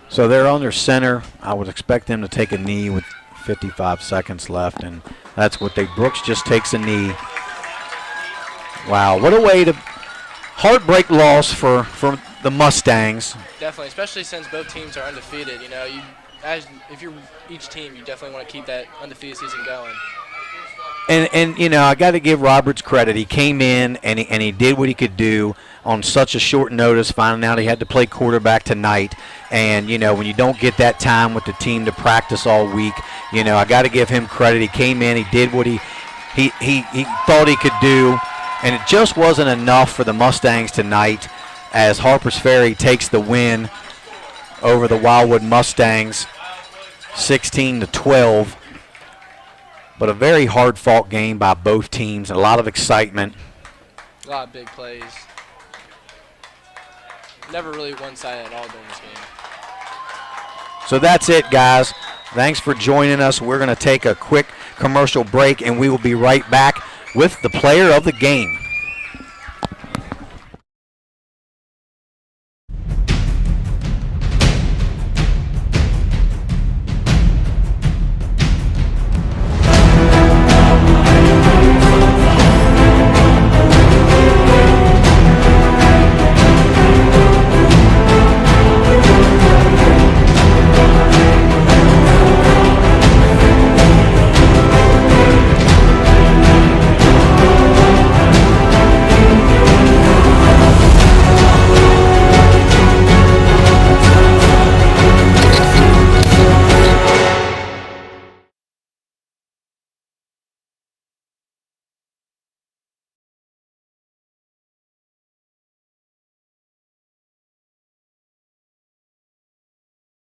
[SPEAKER 1] So they're under center. I would expect them to take a knee with 55 seconds left, and that's what Brooks just takes a knee. Wow, what a way to heartbreak loss for the Mustangs.
[SPEAKER 2] Definitely, especially since both teams are undefeated. You know, if you're each team, you definitely want to keep that undefeated season going.
[SPEAKER 1] And you know, I got to give Roberts credit. He came in and he did what he could do on such a short notice, finding out he had to play quarterback tonight. And you know, when you don't get that time with the team to practice all week, you know, I got to give him credit. He came in, he did what he thought he could do. And it just wasn't enough for the Mustangs tonight as Harper's Ferry takes the win over the Wildwood Mustangs, 16-12. But a very hard-fought game by both teams, a lot of excitement.
[SPEAKER 2] A lot of big plays. Never really one-sided at all during this game.
[SPEAKER 1] So that's it, guys. Thanks for joining us. We're going to take a quick commercial break, and we will be right back with the player of the game.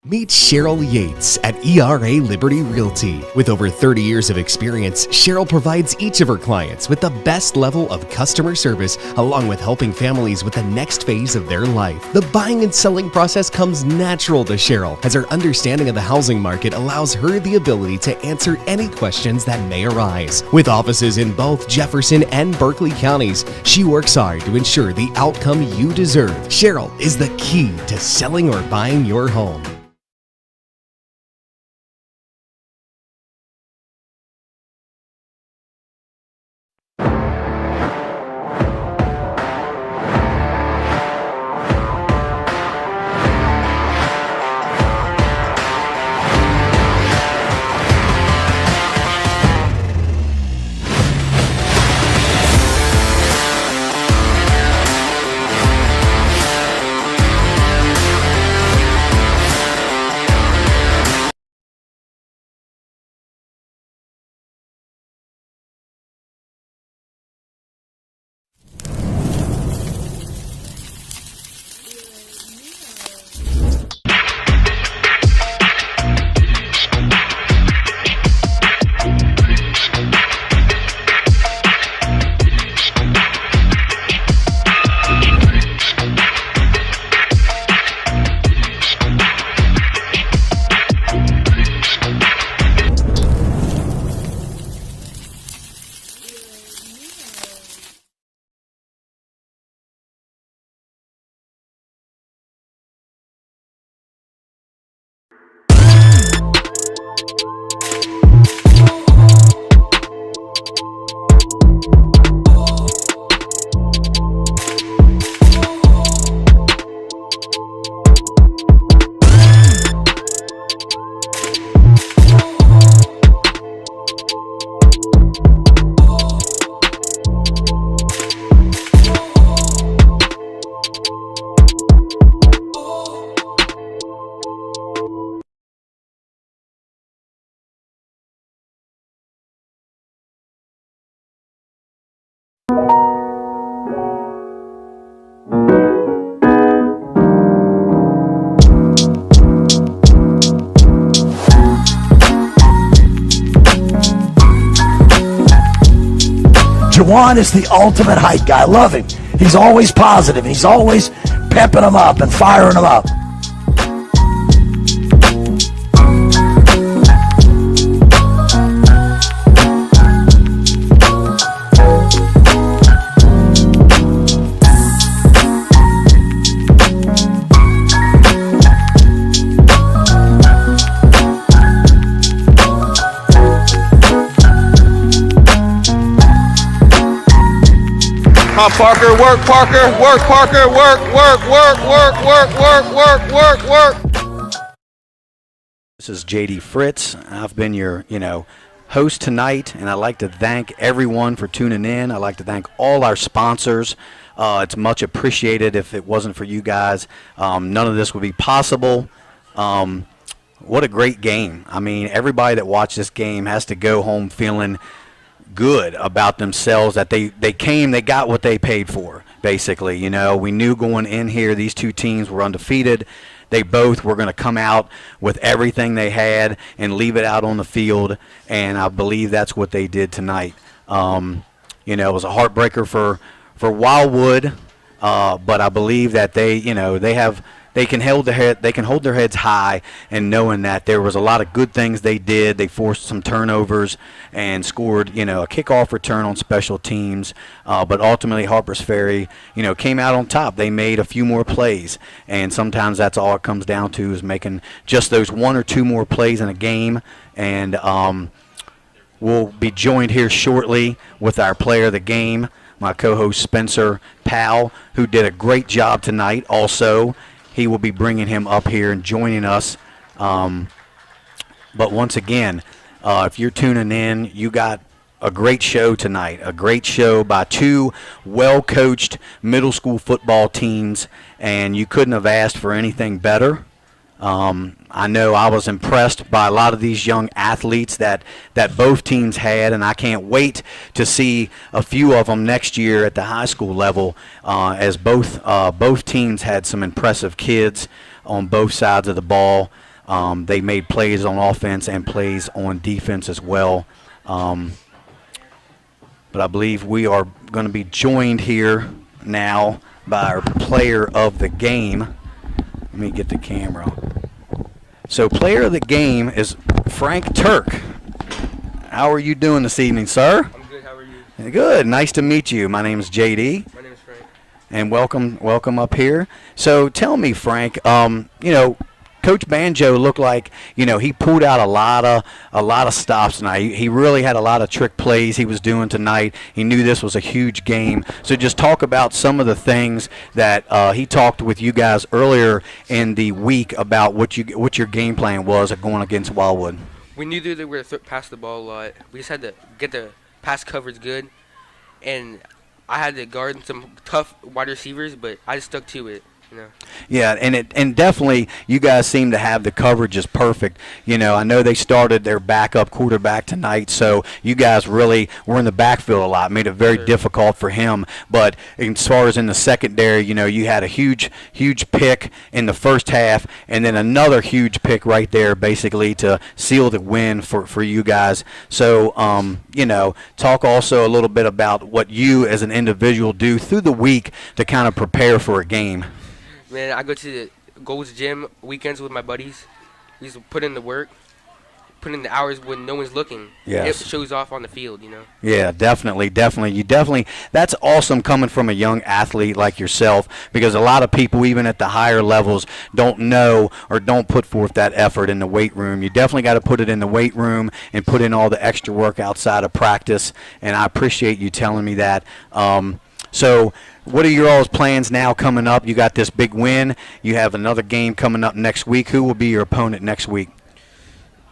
[SPEAKER 3] Meet Cheryl Yates at ERA Liberty Realty. With over 30 years of experience, Cheryl provides each of her clients with the best level of customer service, along with helping families with the next phase of their life. The buying and selling process comes natural to Cheryl, as her understanding of the housing market allows her the ability to answer any questions that may arise. With offices in both Jefferson and Berkeley counties, she works hard to ensure the outcome you deserve. Cheryl is the key to selling or buying your home.
[SPEAKER 4] Juwan is the ultimate hype guy. I love him. He's always positive. He's always pepping them up and firing them up.
[SPEAKER 5] Come on, Parker, work, Parker, work, Parker, work, work, work, work, work, work, work, work.
[SPEAKER 1] This is JD Fritz. I've been your, host tonight, and I'd like to thank everyone for tuning in. I'd like to thank all our sponsors. It's much appreciated. If it wasn't for you guys, none of this would be possible. What a great game. I mean, everybody that watched this game has to go home feeling good about themselves, that they got what they paid for, basically. We knew going in here these two teams were undefeated. They both were going to come out with everything they had and leave it out on the field, and I believe that's what they did tonight. It was a heartbreaker for Wildwood, but I believe that they have they can hold their heads high, and knowing that there was a lot of good things they did. They forced some turnovers and scored, a kickoff return on special teams. But ultimately, Harper's Ferry, came out on top. They made a few more plays, and sometimes that's all it comes down to is making just those one or two more plays in a game. And we'll be joined here shortly with our player of the game, my co-host Spencer Powell, who did a great job tonight. Also, he will be bringing him up here and joining us. But once again, if you're tuning in, you got a great show tonight, a great show by two well-coached middle school football teams, and you couldn't have asked for anything better. I know I was impressed by a lot of these young athletes that both teams had, and I can't wait to see a few of them next year at the high school level, as both teams had some impressive kids on both sides of the ball. They made plays on offense and plays on defense as well. But I believe we are going to be joined here now by our player of the game. Let me get the camera. So player of the game is Frank Turk. How are you doing this evening, sir?
[SPEAKER 6] I'm good. How are you?
[SPEAKER 1] Good. Nice to meet you. My name is JD.
[SPEAKER 6] My name is Frank.
[SPEAKER 1] And welcome up here. So tell me, Frank, Coach Banjo looked like, he pulled out a lot of stops tonight. He really had a lot of trick plays he was doing tonight. He knew this was a huge game. So just talk about some of the things that he talked with you guys earlier in the week about what your game plan was at going against Wildwood.
[SPEAKER 6] We knew that we were pass the ball a lot. We just had to get the pass coverage good, and I had to guard some tough wide receivers, but I just stuck to it.
[SPEAKER 1] Yeah, and definitely you guys seem to have the coverage is perfect. I know they started their backup quarterback tonight, so you guys really were in the backfield a lot, made it very difficult for him. But as far as in the secondary, you had a huge pick in the first half, and then another huge pick right there, basically to seal the win for you guys. So talk also a little bit about what you as an individual do through the week to kind of prepare for a game.
[SPEAKER 6] Man, I go to the Gold's Gym weekends with my buddies. We used to put in the work, put in the hours when no one's looking.
[SPEAKER 1] Yes.
[SPEAKER 6] It shows off on the field,
[SPEAKER 1] Yeah, definitely. That's awesome coming from a young athlete like yourself, because a lot of people, even at the higher levels, don't know or don't put forth that effort in the weight room. You definitely got to put it in the weight room and put in all the extra work outside of practice, and I appreciate you telling me that. So what are your all's plans now coming up? You got this big win. You have another game coming up next week. Who will be your opponent next week?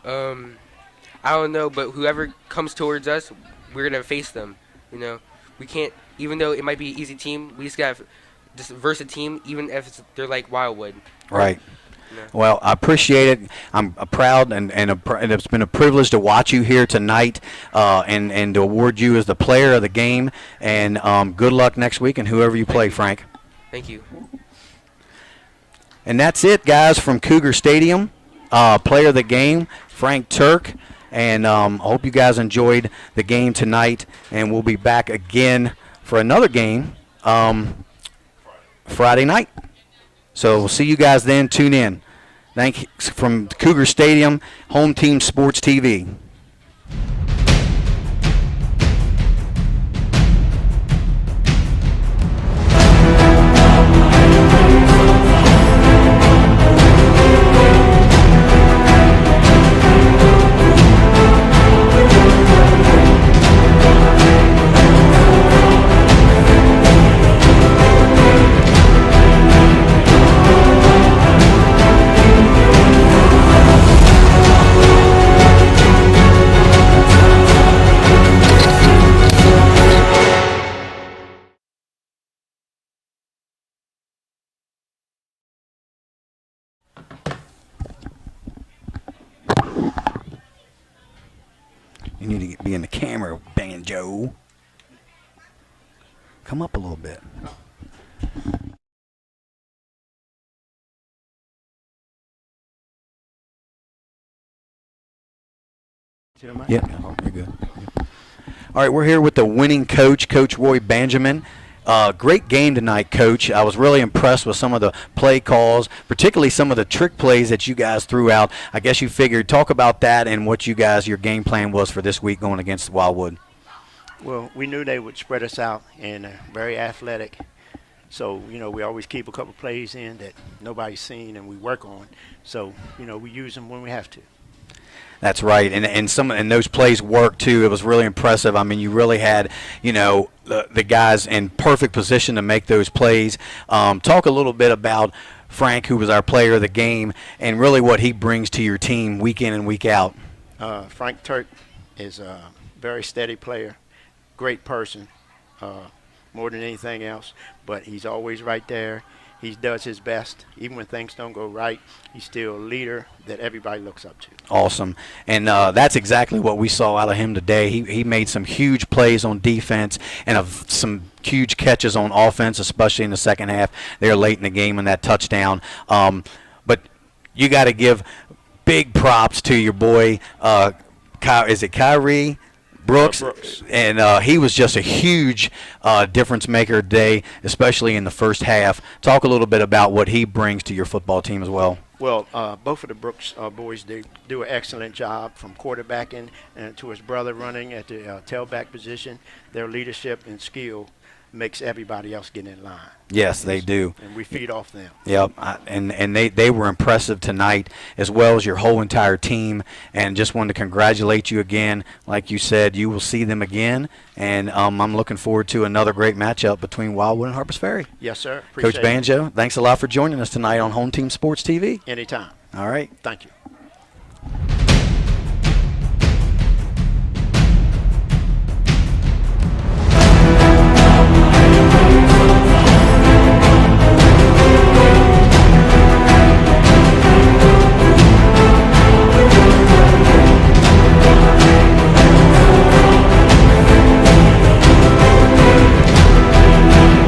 [SPEAKER 6] I don't know, but whoever comes towards us, we're going to face them. We can't, even though it might be an easy team, we just got to just verse a team, even if they're like Wildwood.
[SPEAKER 1] Right. Well, I appreciate it. I'm proud, and it's been a privilege to watch you here tonight, and to award you as the player of the game. And good luck next week, and whoever you play, Frank.
[SPEAKER 6] Thank you.
[SPEAKER 1] And that's it, guys, from Cougar Stadium. Player of the game, Frank Turk. And I hope you guys enjoyed the game tonight, and we'll be back again for another game Friday night. So we'll see you guys then. Tune in. Thanks from Cougar Stadium, Home Team Sports TV. You need to be in the camera, Banjo. Come up a little bit. Yeah, you're good. All right, we're here with the winning coach, Coach Roy Benjamin. Great game tonight, Coach. I was really impressed with some of the play calls, particularly some of the trick plays that you guys threw out. I guess you figured, talk about that and what your game plan was for this week going against Wildwood.
[SPEAKER 7] Well, we knew they would spread us out and very athletic. So, we always keep a couple plays in that nobody's seen and we work on. So, we use them when we have to.
[SPEAKER 1] That's right, and those plays worked too. It was really impressive. I mean, you really had, the guys in perfect position to make those plays. Talk a little bit about Frank, who was our player of the game, and really what he brings to your team week in and week out.
[SPEAKER 7] Frank Turk is a very steady player, great person, more than anything else, but he's always right there. He does his best. Even when things don't go right, he's still a leader that everybody looks up to.
[SPEAKER 1] Awesome. And that's exactly what we saw out of him today. He made some huge plays on defense and some huge catches on offense, especially in the second half. They're late in the game in that touchdown. But you got to give big props to your boy, Kyrie Brooks. And he was just a huge difference maker today, especially in the first half. Talk a little bit about what he brings to your football team as well.
[SPEAKER 7] Well, both of the Brooks boys, they do an excellent job from quarterbacking and to his brother running at the tailback position. Their leadership and skill makes everybody else get in line.
[SPEAKER 1] Yes, they do.
[SPEAKER 7] And we feed off them.
[SPEAKER 1] Yep, and they were impressive tonight, as well as your whole entire team. And just wanted to congratulate you again. Like you said, you will see them again, and I'm looking forward to another great matchup between Wildwood and Harper's Ferry.
[SPEAKER 7] Yes, sir.
[SPEAKER 1] Coach Banjo, thanks a lot for joining us tonight on Home Team Sports TV.
[SPEAKER 7] Anytime.
[SPEAKER 1] All right.
[SPEAKER 7] Thank you.